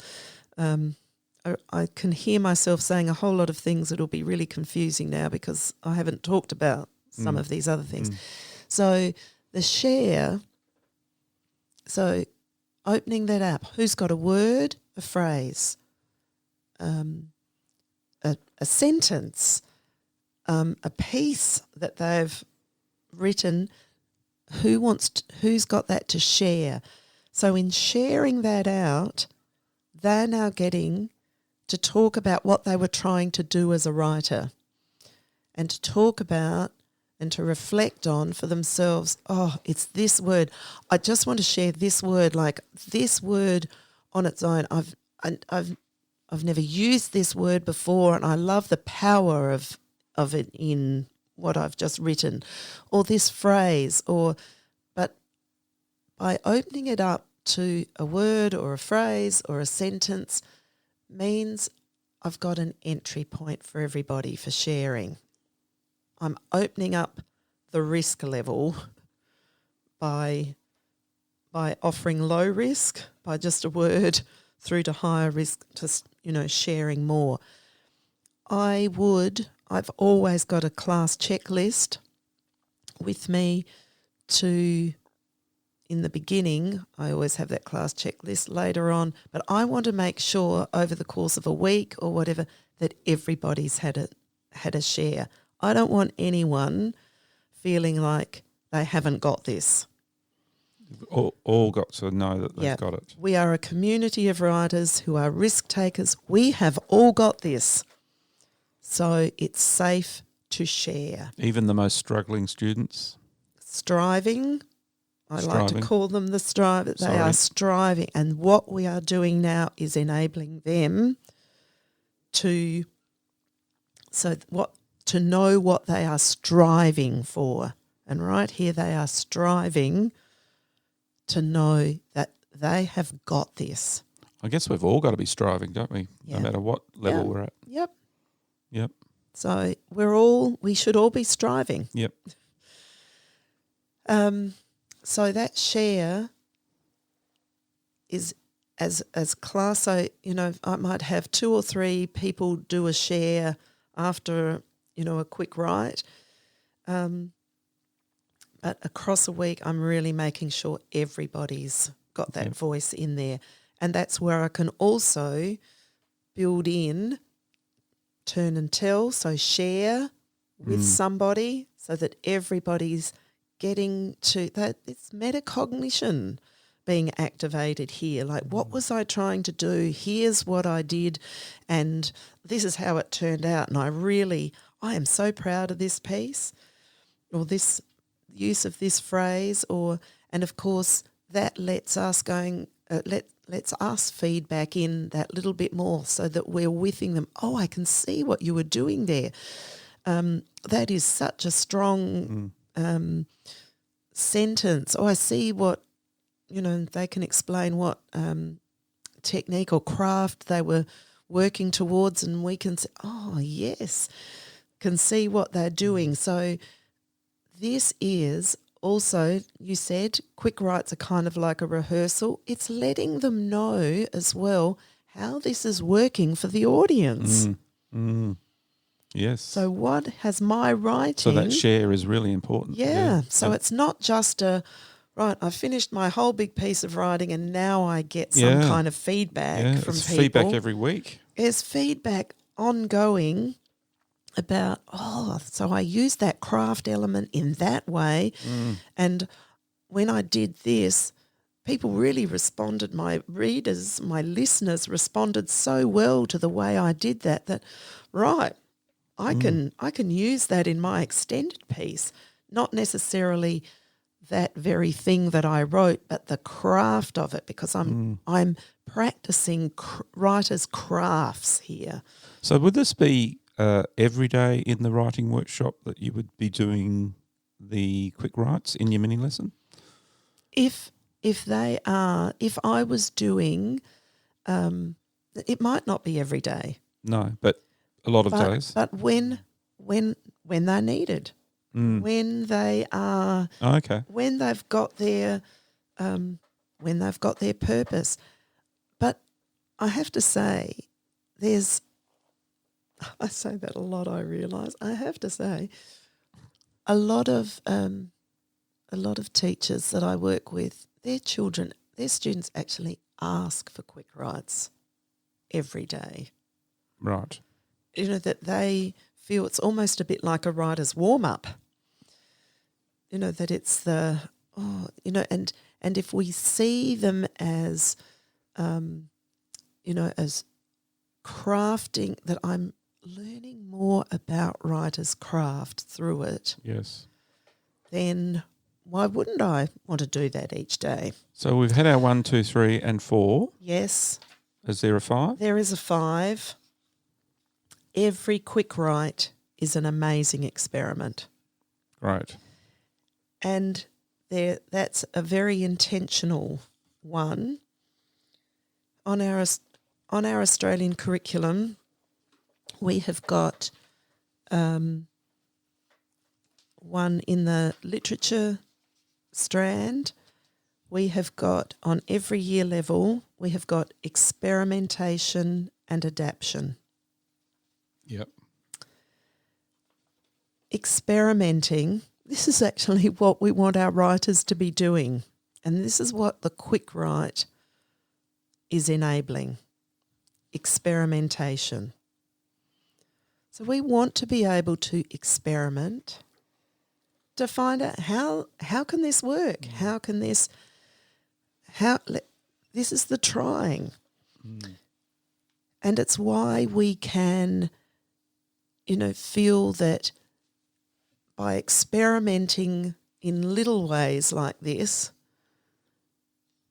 [SPEAKER 2] I can hear myself saying a whole lot of things that will be really confusing now because I haven't talked about some of these other things. So the share, so opening that up, who's got a word, a phrase, a sentence, a piece that they've written, who's got that to share? So in sharing that out, they're now getting to talk about what they were trying to do as a writer, and to talk about and to reflect on for themselves, oh, it's this word. I just want to share this word, like this word on its own. I've never used this word before, and I love the power of it in what I've just written, or this phrase, but by opening it up to a word or a phrase or a sentence means I've got an entry point for everybody for sharing. I'm opening up the risk level by offering low risk, by just a word, through to higher risk, to sharing more. I've always got a class checklist with me in the beginning, I always have that class checklist later on, but I want to make sure over the course of a week or whatever that everybody's had a share. I don't want anyone feeling like they haven't got this.
[SPEAKER 3] All got to know that they've got it.
[SPEAKER 2] We are a community of writers who are risk takers. We have all got this. So it's safe to share.
[SPEAKER 3] Even the most struggling students?
[SPEAKER 2] Striving. I like to call them the strivers. They are striving. And what we are doing now is enabling them to know what they are striving for. And right here they are striving to know that they have got this.
[SPEAKER 3] I guess we've all got to be striving, don't we? No matter what level we're at. Yep.
[SPEAKER 2] So we should all be striving.
[SPEAKER 3] Yep.
[SPEAKER 2] So that share is as class, I might have 2 or 3 people do a share after a quick write. But across a week, I'm really making sure everybody's got that voice in there. And that's where I can also build in turn and tell, so share with somebody so that everybody's getting to that. It's metacognition being activated here. Like, what was I trying to do? Here's what I did, and this is how it turned out. And I am so proud of this piece, or this use of this phrase, and of course that lets us lets us feedback in that little bit more, so that we're withing them. Oh, I can see what you were doing there. That is such a strong sentence. Oh, I see what, they can explain what technique or craft they were working towards, and we can say, oh, yes, can see what they're doing. So this is also, you said, quick writes are kind of like a rehearsal. It's letting them know as well how this is working for the audience.
[SPEAKER 3] Yes.
[SPEAKER 2] So what has my writing...
[SPEAKER 3] So that share is really important.
[SPEAKER 2] Yeah. So it's not just right, I finished my whole big piece of writing and now I get some kind of feedback from
[SPEAKER 3] it's
[SPEAKER 2] people.
[SPEAKER 3] Feedback every week.
[SPEAKER 2] There's feedback ongoing about, so I used that craft element in that way. And when I did this, people really responded. My readers, my listeners responded so well to the way I did that right, I can use that in my extended piece, not necessarily that very thing that I wrote, but the craft of it, because I'm practicing writers' crafts here.
[SPEAKER 3] So would this be every day in the writing workshop that you would be doing the quick writes in your mini lesson?
[SPEAKER 2] If I was doing, it might not be every day.
[SPEAKER 3] No, but a lot of days.
[SPEAKER 2] But when they're needed, when they are, when they've got their purpose. But I have to say, I say that a lot, I realise. I have to say, a lot of teachers that I work with, their students actually ask for quick writes every day.
[SPEAKER 3] Right.
[SPEAKER 2] That they feel it's almost a bit like a writer's warm-up. That it's and if we see them as, as crafting, that I'm learning more about writer's craft through it.
[SPEAKER 3] Yes.
[SPEAKER 2] Then why wouldn't I want to do that each day?
[SPEAKER 3] So we've had our 1, 2, 3 and 4.
[SPEAKER 2] Yes.
[SPEAKER 3] Is there a 5?
[SPEAKER 2] There is a 5. Every quick write is an amazing experiment.
[SPEAKER 3] Right.
[SPEAKER 2] And that's a very intentional one. On our Australian curriculum, we have got one in the literature strand. We have got, on every year level, we have got experimentation and adaptation.
[SPEAKER 3] Yep.
[SPEAKER 2] Experimenting, this is actually what we want our writers to be doing. And this is what the quick write is enabling. Experimentation. So we want to be able to experiment to find out how can this work? How can this, this is the trying. And it's why we can, feel that by experimenting in little ways like this,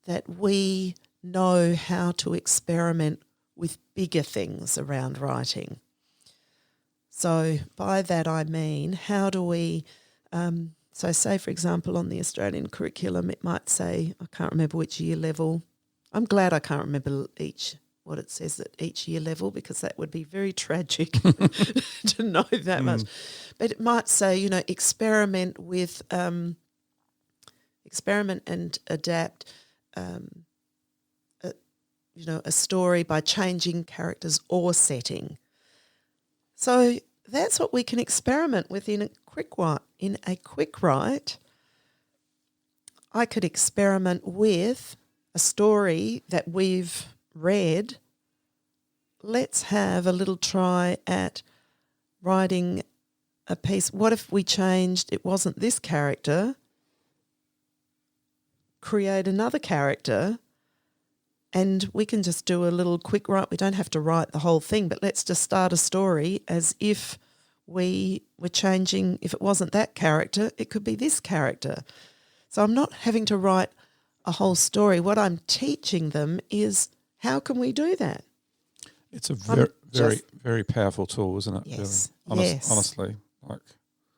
[SPEAKER 2] that we know how to experiment with bigger things around writing. So by that I mean, how do we, so say for example on the Australian curriculum it might say, I can't remember which year level, I'm glad I can't remember what it says at each year level, because that would be very tragic to know that much. But it might say, experiment with, experiment and adapt a story by changing characters or setting. So that's what we can experiment with in a quick write. I could experiment with a story that we've read. Let's have a little try at writing a piece. What if we changed, it wasn't this character, create another character, and we can just do a little quick write. We don't have to write the whole thing, but let's just start a story as if we were changing, if it wasn't that character, it could be this character. So I'm not having to write a whole story. What I'm teaching them is how can we do that?
[SPEAKER 3] It's a very powerful tool, isn't it?
[SPEAKER 2] Yes.
[SPEAKER 3] Honestly.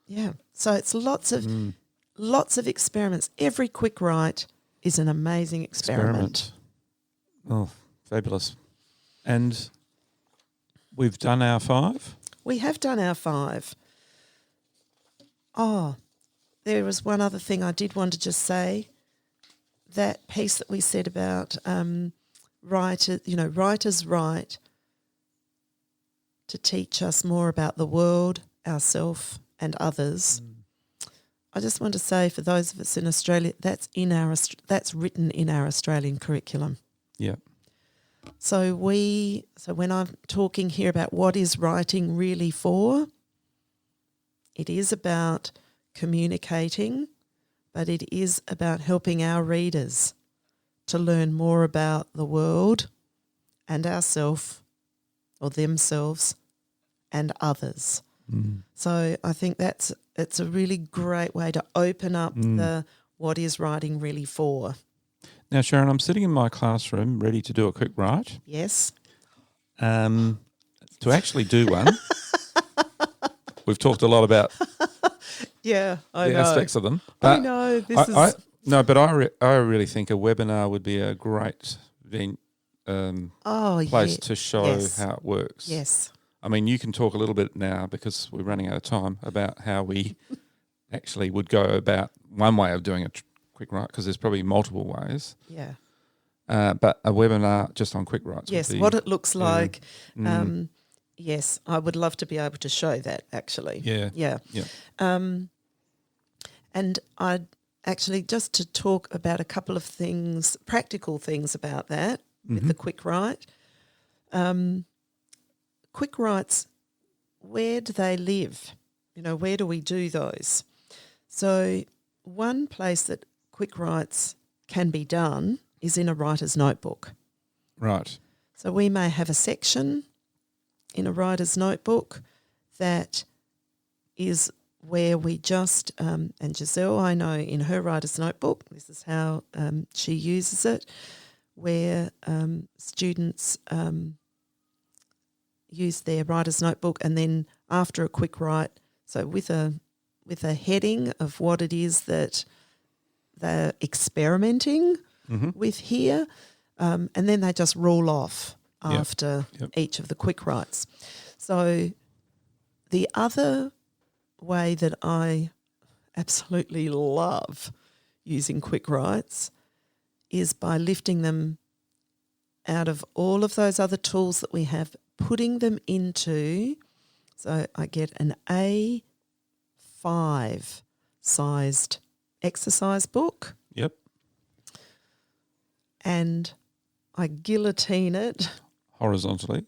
[SPEAKER 2] Yeah. So it's lots of experiments. Every quick write is an amazing experiment.
[SPEAKER 3] Oh, fabulous. And we've done our 5?
[SPEAKER 2] We have done our 5. Oh, there was one other thing I did want to just say. That piece that we said about writers write to teach us more about the world, ourselves and others. I just want to say for those of us in Australia, that's written in our Australian curriculum.
[SPEAKER 3] Yeah.
[SPEAKER 2] So when I'm talking here about what is writing really for, it is about communicating, but it is about helping our readers to learn more about the world and ourselves or themselves and others. So I think it's a really great way to open up the what is writing really for.
[SPEAKER 3] Now, Sharon, I'm sitting in my classroom ready to do a quick write.
[SPEAKER 2] Yes.
[SPEAKER 3] To actually do one, we've talked a lot about
[SPEAKER 2] the
[SPEAKER 3] know. Aspects of them.
[SPEAKER 2] But I know.
[SPEAKER 3] I really think a webinar would be a great place to show how it works.
[SPEAKER 2] Yes.
[SPEAKER 3] I mean, you can talk a little bit now because we're running out of time about how we actually would go about one way of doing a quick write, because there's probably multiple ways.
[SPEAKER 2] Yeah.
[SPEAKER 3] But a webinar just on quick writes.
[SPEAKER 2] Yes,
[SPEAKER 3] would be,
[SPEAKER 2] what it looks like. Yes, I would love to be able to show that actually.
[SPEAKER 3] Yeah.
[SPEAKER 2] And I'd actually just to talk about a couple of things, practical things about that with the quick write. Quick writes, where do they live? Where do we do those? So one place that quick writes can be done is in a writer's notebook.
[SPEAKER 3] Right.
[SPEAKER 2] So we may have a section in a writer's notebook that is where we just, and Giselle, I know in her writer's notebook, this is how she uses it, where students use their writer's notebook, and then after a quick write, so with a heading of what it is that they're experimenting with here, and then they just roll off after each of the quick writes. So the other way that I absolutely love using quick writes is by lifting them out of all of those other tools that we have, putting them into, so I get an A5 sized exercise book.
[SPEAKER 3] Yep.
[SPEAKER 2] And I guillotine it
[SPEAKER 3] horizontally,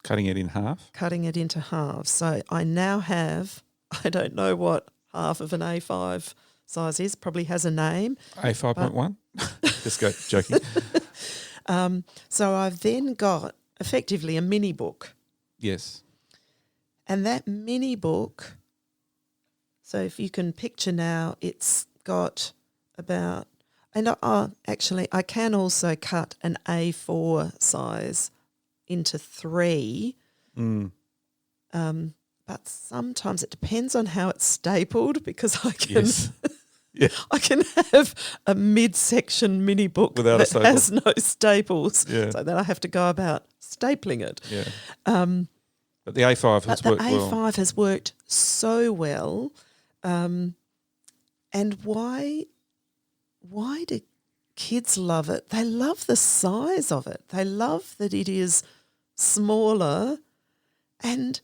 [SPEAKER 3] cutting it in half.
[SPEAKER 2] Cutting it into half. So I now have, I don't know what half of an A5 size is, probably has a name.
[SPEAKER 3] A5.1? Just go joking.
[SPEAKER 2] So I've then got effectively a mini book.
[SPEAKER 3] Yes.
[SPEAKER 2] And that mini book, so if you can picture now, it's got about, and actually I can also cut an A4 size into 3. But sometimes it depends on how it's stapled, because I can I can have a midsection mini book that has no staples, so then I have to go about stapling it.
[SPEAKER 3] Yeah. But the A5 has worked well.
[SPEAKER 2] The A5 has worked so well. And why do kids love it. They love the size of it. They love that it is smaller, and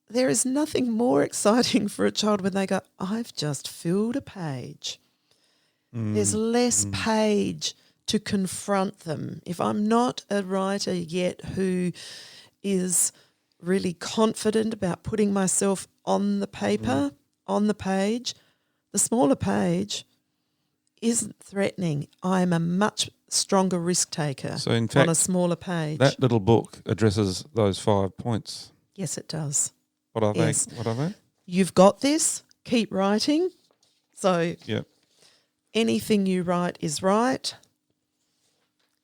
[SPEAKER 2] there is nothing more exciting for a child when they go, I've just filled a page. There's less page to confront them. If I'm not a writer yet who is really confident about putting myself on the paper, on the page, the smaller page isn't threatening. I'm a much stronger risk taker
[SPEAKER 3] So in fact,
[SPEAKER 2] on a smaller page.
[SPEAKER 3] that little book addresses those 5 points.
[SPEAKER 2] Yes, it does.
[SPEAKER 3] What are
[SPEAKER 2] Yes.
[SPEAKER 3] they? What are they?
[SPEAKER 2] You've got this. Keep writing. So
[SPEAKER 3] Yep.
[SPEAKER 2] anything you write is right.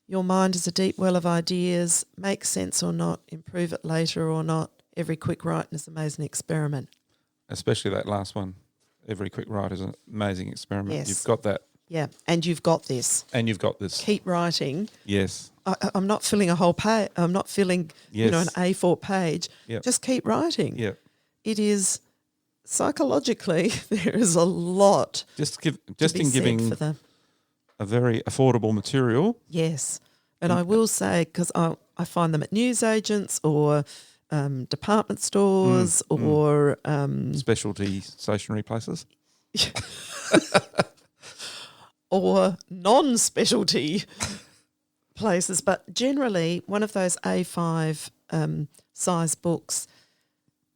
[SPEAKER 2] Your mind is a deep well of ideas. Make sense or not. Improve it later or not. Every quick write is an amazing experiment.
[SPEAKER 3] Especially that last one. Every quick write is an amazing experiment.
[SPEAKER 2] Yes.
[SPEAKER 3] You've got that.
[SPEAKER 2] Yeah, and you've got this.
[SPEAKER 3] And you've got this.
[SPEAKER 2] Keep writing.
[SPEAKER 3] Yes.
[SPEAKER 2] I'm not filling a whole page. I'm not filling,
[SPEAKER 3] Yes.
[SPEAKER 2] an A4 page.
[SPEAKER 3] Yep.
[SPEAKER 2] Just keep writing.
[SPEAKER 3] Yeah.
[SPEAKER 2] It is psychologically there is a lot
[SPEAKER 3] Just
[SPEAKER 2] to be
[SPEAKER 3] in
[SPEAKER 2] said
[SPEAKER 3] giving
[SPEAKER 2] for them.
[SPEAKER 3] a very affordable material.
[SPEAKER 2] Yes, and I will say, because I find them at newsagents or department stores or
[SPEAKER 3] Specialty stationery places.
[SPEAKER 2] or non-specialty places, but generally one of those A5 size books,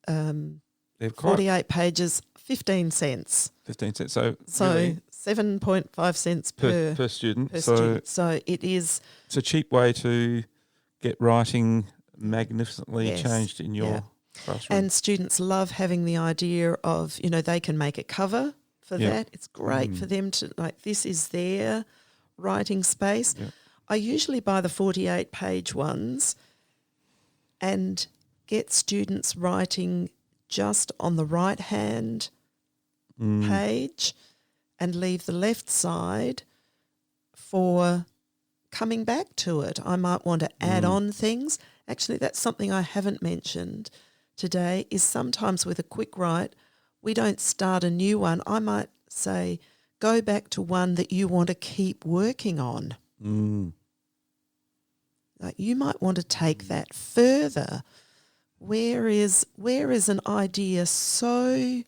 [SPEAKER 3] They're quite
[SPEAKER 2] 48 pages, 15 cents.
[SPEAKER 3] 15 cents.
[SPEAKER 2] So
[SPEAKER 3] really
[SPEAKER 2] 7.5 cents
[SPEAKER 3] per
[SPEAKER 2] per
[SPEAKER 3] student.
[SPEAKER 2] student. So it is,
[SPEAKER 3] It's a cheap way to get writing magnificently
[SPEAKER 2] Yes,
[SPEAKER 3] changed in your
[SPEAKER 2] yeah.
[SPEAKER 3] classroom.
[SPEAKER 2] and students love having the idea of, they can make a cover for
[SPEAKER 3] Yeah.
[SPEAKER 2] that. It's great for them to, this is their writing space.
[SPEAKER 3] Yeah.
[SPEAKER 2] I usually buy the 48 page ones and get students writing just on the right hand page and leave the left side for coming back to it. I might want to add on things. Actually, that's something I haven't mentioned today, is sometimes with a quick write, we don't start a new one. I might say, go back to one that you want to keep working on. Like, you might want to take that further. Where is an idea so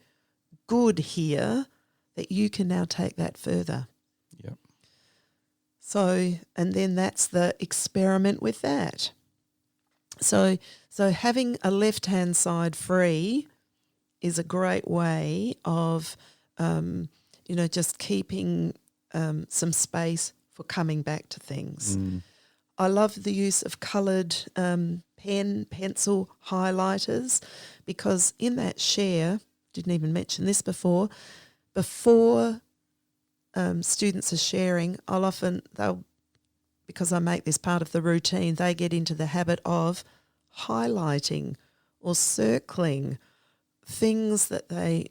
[SPEAKER 2] good here that you can now take that further?
[SPEAKER 3] Yep.
[SPEAKER 2] So, and then that's the experiment with that. So having a left-hand side free is a great way of, just keeping some space for coming back to things. I love the use of coloured pen, pencil, highlighters, because in that share, didn't even mention this before students are sharing, because I make this part of the routine, they get into the habit of highlighting or circling things that they,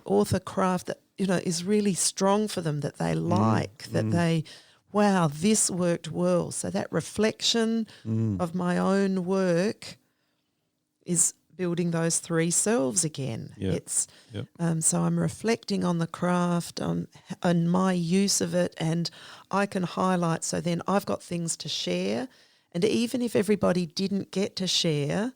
[SPEAKER 2] author craft that, is really strong for them, that they like, that they, wow, this worked well. So that reflection of my own work is building those 3 selves again.
[SPEAKER 3] Yep.
[SPEAKER 2] It's
[SPEAKER 3] Yep.
[SPEAKER 2] so I'm reflecting on the craft, on my use of it, and I can highlight. So then I've got things to share, and even if everybody didn't get to share,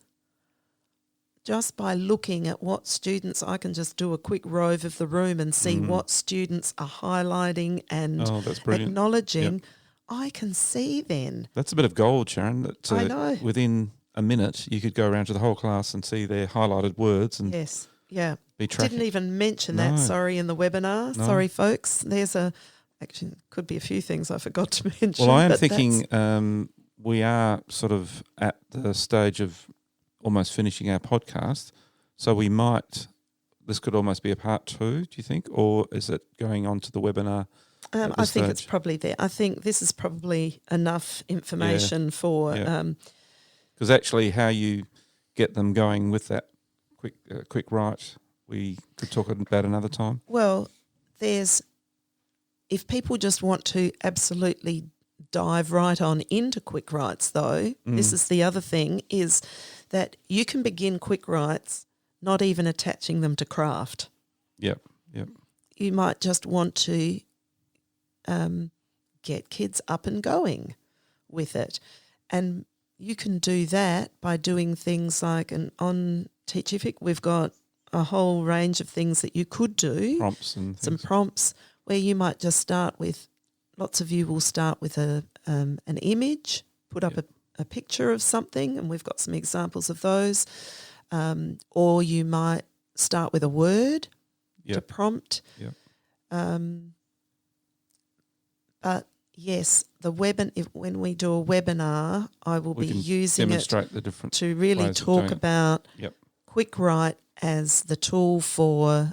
[SPEAKER 2] just by looking at what students, I can just do a quick rove of the room and see what students are highlighting and
[SPEAKER 3] that's brilliant.
[SPEAKER 2] acknowledging.
[SPEAKER 3] Yep.
[SPEAKER 2] I can see then.
[SPEAKER 3] That's a bit of gold, Sharon. That,
[SPEAKER 2] I know.
[SPEAKER 3] Within a minute, you could go around to the whole class and see their highlighted words and
[SPEAKER 2] Yes, yeah.
[SPEAKER 3] be tracking.
[SPEAKER 2] Didn't even mention
[SPEAKER 3] No.
[SPEAKER 2] that, sorry, in the webinar.
[SPEAKER 3] No.
[SPEAKER 2] Sorry, folks. Actually, could be a few things I forgot to mention.
[SPEAKER 3] Well, I am
[SPEAKER 2] but
[SPEAKER 3] thinking we are sort of at the stage of almost finishing our podcast, so this could almost be a part 2, do you think? Or is it going on to the webinar?
[SPEAKER 2] I think it's probably there. I think this is probably enough information for...
[SPEAKER 3] Yeah. Because actually how you get them going with that quick write, we could talk about another time.
[SPEAKER 2] Well, if people just want to absolutely dive right on into quick writes, though, this is the other thing, is that you can begin quick writes not even attaching them to craft.
[SPEAKER 3] Yep.
[SPEAKER 2] You might just want to get kids up and going with it. And you can do that by doing things like, and on Teachific we've got a whole range of things that you could do.
[SPEAKER 3] Prompts and things.
[SPEAKER 2] Some prompts where you might just start with, lots of you will start with an image, put up a picture of something, and we've got some examples of those. Or you might start with a word to prompt.
[SPEAKER 3] Yep.
[SPEAKER 2] But yes, when we do a webinar, I will be using
[SPEAKER 3] demonstrate the different
[SPEAKER 2] to really talk about Quick Write as the tool for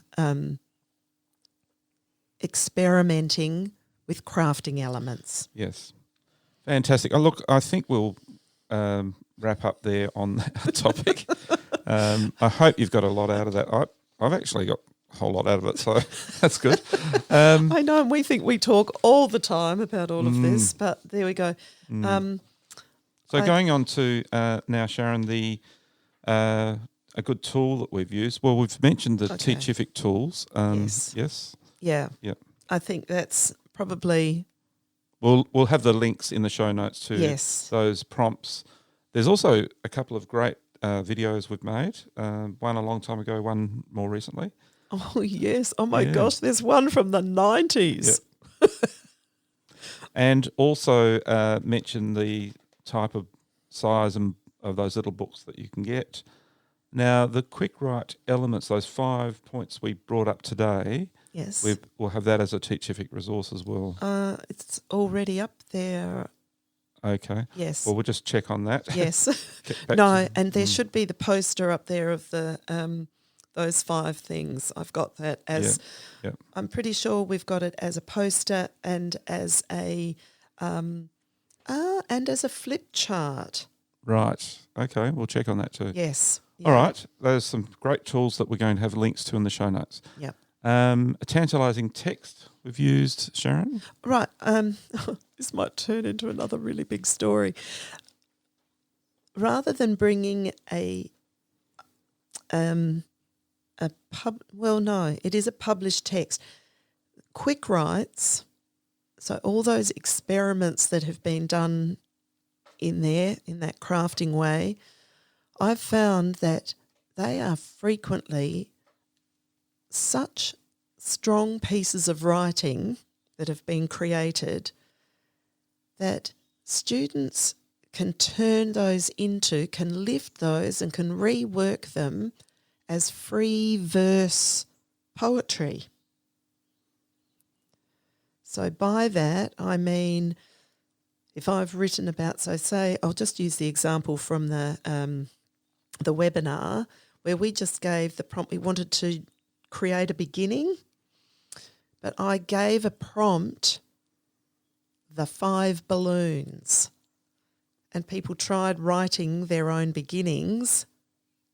[SPEAKER 2] experimenting with crafting elements.
[SPEAKER 3] Yes. Fantastic. Oh, look, I think we'll wrap up there on that topic. I hope you've got a lot out of that. I've actually got a whole lot out of it, so that's good.
[SPEAKER 2] I know, and we think we talk all the time about all of this, but there we go.
[SPEAKER 3] So going on to now, Sharon, a good tool that we've used. Well, we've mentioned the Teachific tools. Yes.
[SPEAKER 2] Yeah.
[SPEAKER 3] Yep.
[SPEAKER 2] I think that's probably...
[SPEAKER 3] We'll have the links in the show notes to those prompts. There's also a couple of great videos we've made, one a long time ago, one more recently.
[SPEAKER 2] Oh, yes. Oh, my gosh, there's one from the 90s.
[SPEAKER 3] Yep. And also mention the type of size of those little books that you can get. Now, the Quick Write elements, those 5 points we brought up today, we'll have that as a Teachific resource as well.
[SPEAKER 2] It's already up there.
[SPEAKER 3] Okay.
[SPEAKER 2] Yes.
[SPEAKER 3] Well, we'll just check on that.
[SPEAKER 2] Yes. And there should be the poster up there of the those 5 things. I've got that as I'm pretty sure we've got it as a poster and as a flip chart.
[SPEAKER 3] Right. Okay. We'll check on that too.
[SPEAKER 2] Yes.
[SPEAKER 3] All right. There's some great tools that we're going to have links to in the show notes.
[SPEAKER 2] Yep.
[SPEAKER 3] A tantalising text we've used, Sharon.
[SPEAKER 2] Right. This might turn into another really big story. Rather than bringing it is a published text. Quick Writes, so all those experiments that have been done in there, in that crafting way, I've found that they are frequently such strong pieces of writing that have been created that students can turn those into, can lift those and can rework them as free verse poetry. So by that I mean, if I've written about, so say, I'll just use the example from the webinar where we just gave the prompt. We wanted to create a beginning, but I gave a prompt, the 5 balloons, and people tried writing their own beginnings.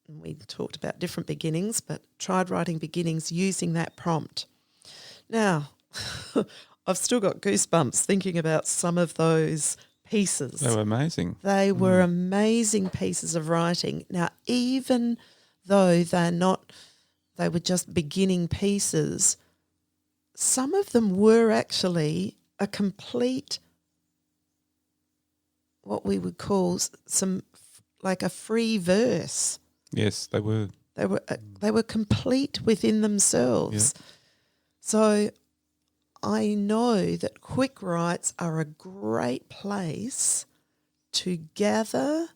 [SPEAKER 2] And we talked about different beginnings, but tried writing beginnings using that prompt. Now, I've still got goosebumps thinking about some of those pieces.
[SPEAKER 3] They were amazing.
[SPEAKER 2] They were amazing pieces of writing. Now, even though they were just beginning pieces, some of them were actually a complete, what we would call like a free verse.
[SPEAKER 3] Yes, they were.
[SPEAKER 2] They were complete within themselves.
[SPEAKER 3] Yeah.
[SPEAKER 2] So I know that Quick Writes are a great place to gather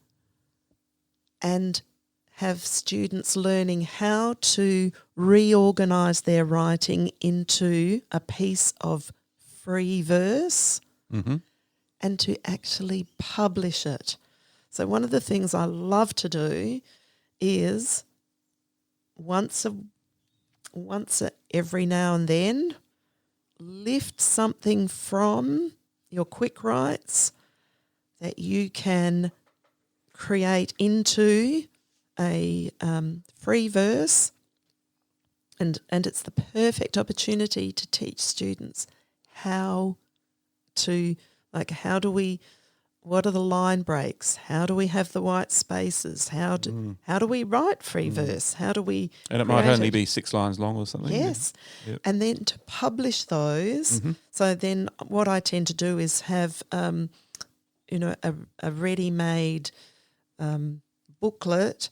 [SPEAKER 2] and have students learning how to reorganise their writing into a piece of free verse and to actually publish it. So one of the things I love to do is once every now and then lift something from your Quick Writes that you can create into a free verse, and it's the perfect opportunity to teach students how do we, what are the line breaks? How do we have the white spaces? How do we write free verse? How do we
[SPEAKER 3] And it might only be 6 lines long or something.
[SPEAKER 2] Yes.
[SPEAKER 3] Yep.
[SPEAKER 2] And then to publish those, so then what I tend to do is have, a ready-made booklet.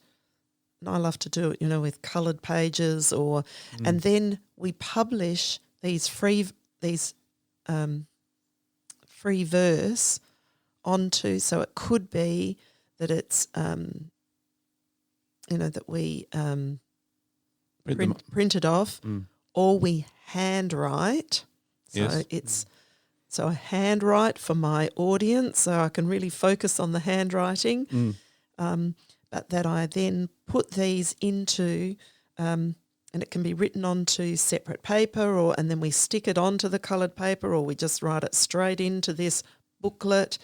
[SPEAKER 2] And I love to do it, with coloured pages and then we publish these free verse onto, so it could be that it's, that we print it off or we handwrite. So so I handwrite for my audience so I can really focus on the handwriting, but that I then put these into, and it can be written onto separate paper and then we stick it onto the coloured paper or we just write it straight into this booklet.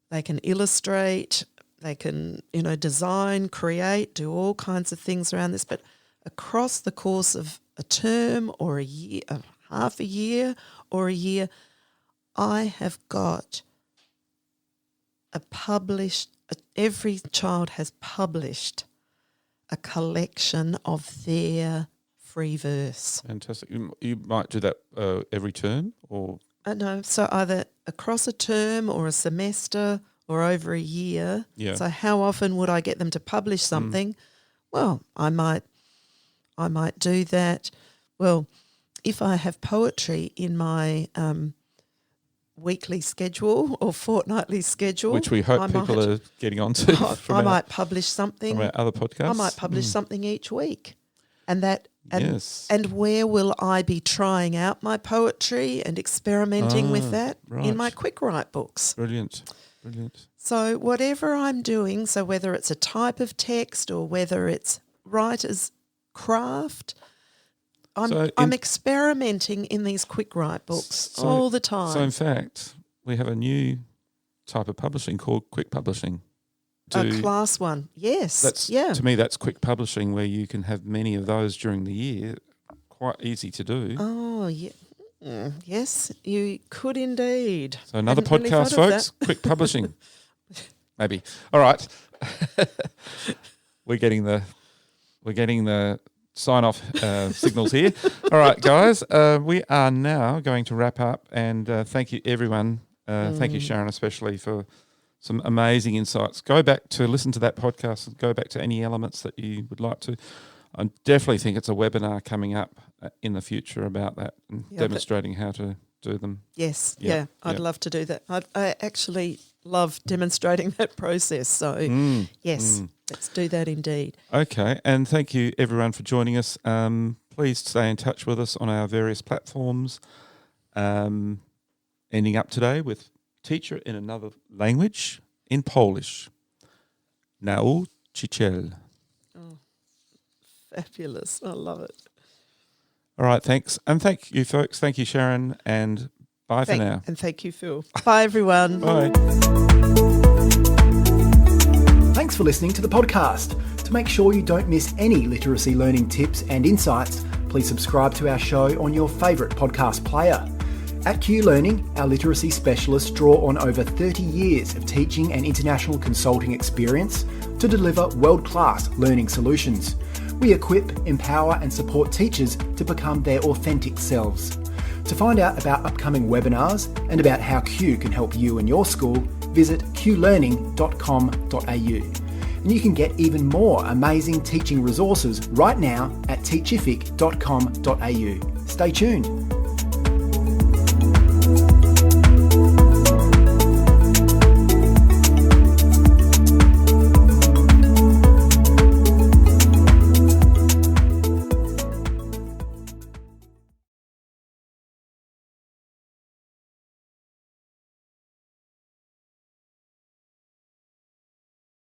[SPEAKER 2] They can illustrate, they can, design, create, do all kinds of things around this. But across the course of a term or a year, half a year or a year, I have got every child has published a collection of their free verse.
[SPEAKER 3] Fantastic. You might do that every term or?
[SPEAKER 2] No, so either across a term or a semester or over a year.
[SPEAKER 3] Yeah.
[SPEAKER 2] So how often would I get them to publish something? Well, I might do that. Well, if I have poetry in my weekly schedule or fortnightly schedule,
[SPEAKER 3] which we hope people are getting onto.
[SPEAKER 2] I might publish something
[SPEAKER 3] from our other podcasts.
[SPEAKER 2] I might publish something each week, and that.
[SPEAKER 3] Yes.
[SPEAKER 2] And where will I be trying out my poetry and experimenting with that?
[SPEAKER 3] Right.
[SPEAKER 2] In my quick write books.
[SPEAKER 3] Brilliant.
[SPEAKER 2] So whatever I'm doing, so whether it's a type of text or whether it's writer's craft, I'm experimenting in these quick write books all the time.
[SPEAKER 3] So in fact, we have a new type of publishing called quick publishing.
[SPEAKER 2] Class 1, yes.
[SPEAKER 3] To me, that's quick publishing where you can have many of those during the year. Quite easy to do.
[SPEAKER 2] Oh, yeah. Yes, you could indeed.
[SPEAKER 3] So another podcast, folks, quick publishing. Maybe. All right. We're getting the sign-off signals here. All right, guys, we are now going to wrap up and thank you, everyone. Thank you, Sharon, especially for some amazing insights. Go back to listen to that podcast and go back to any elements that you would like to. I definitely think it's a webinar coming up in the future about that and demonstrating how to do them.
[SPEAKER 2] Yes, I'd love to do that. I actually love demonstrating that process. So, let's do that indeed.
[SPEAKER 3] Okay, and thank you everyone for joining us. Please stay in touch with us on our various platforms. Ending up today with teacher in another language in Polish. Nauczyciel.
[SPEAKER 2] Oh, fabulous. I love it.
[SPEAKER 3] All right, thanks. And thank you, folks. Thank you, Sharon, and bye for now.
[SPEAKER 2] And thank you, Phil. Bye, everyone.
[SPEAKER 3] Bye.
[SPEAKER 1] Thanks for listening to the podcast. To make sure you don't miss any literacy learning tips and insights, please subscribe to our show on your favourite podcast player. At Q Learning, our literacy specialists draw on over 30 years of teaching and international consulting experience to deliver world-class learning solutions. We equip, empower and support teachers to become their authentic selves. To find out about upcoming webinars and about how Q can help you and your school, visit qlearning.com.au. And you can get even more amazing teaching resources right now at teachific.com.au. Stay tuned.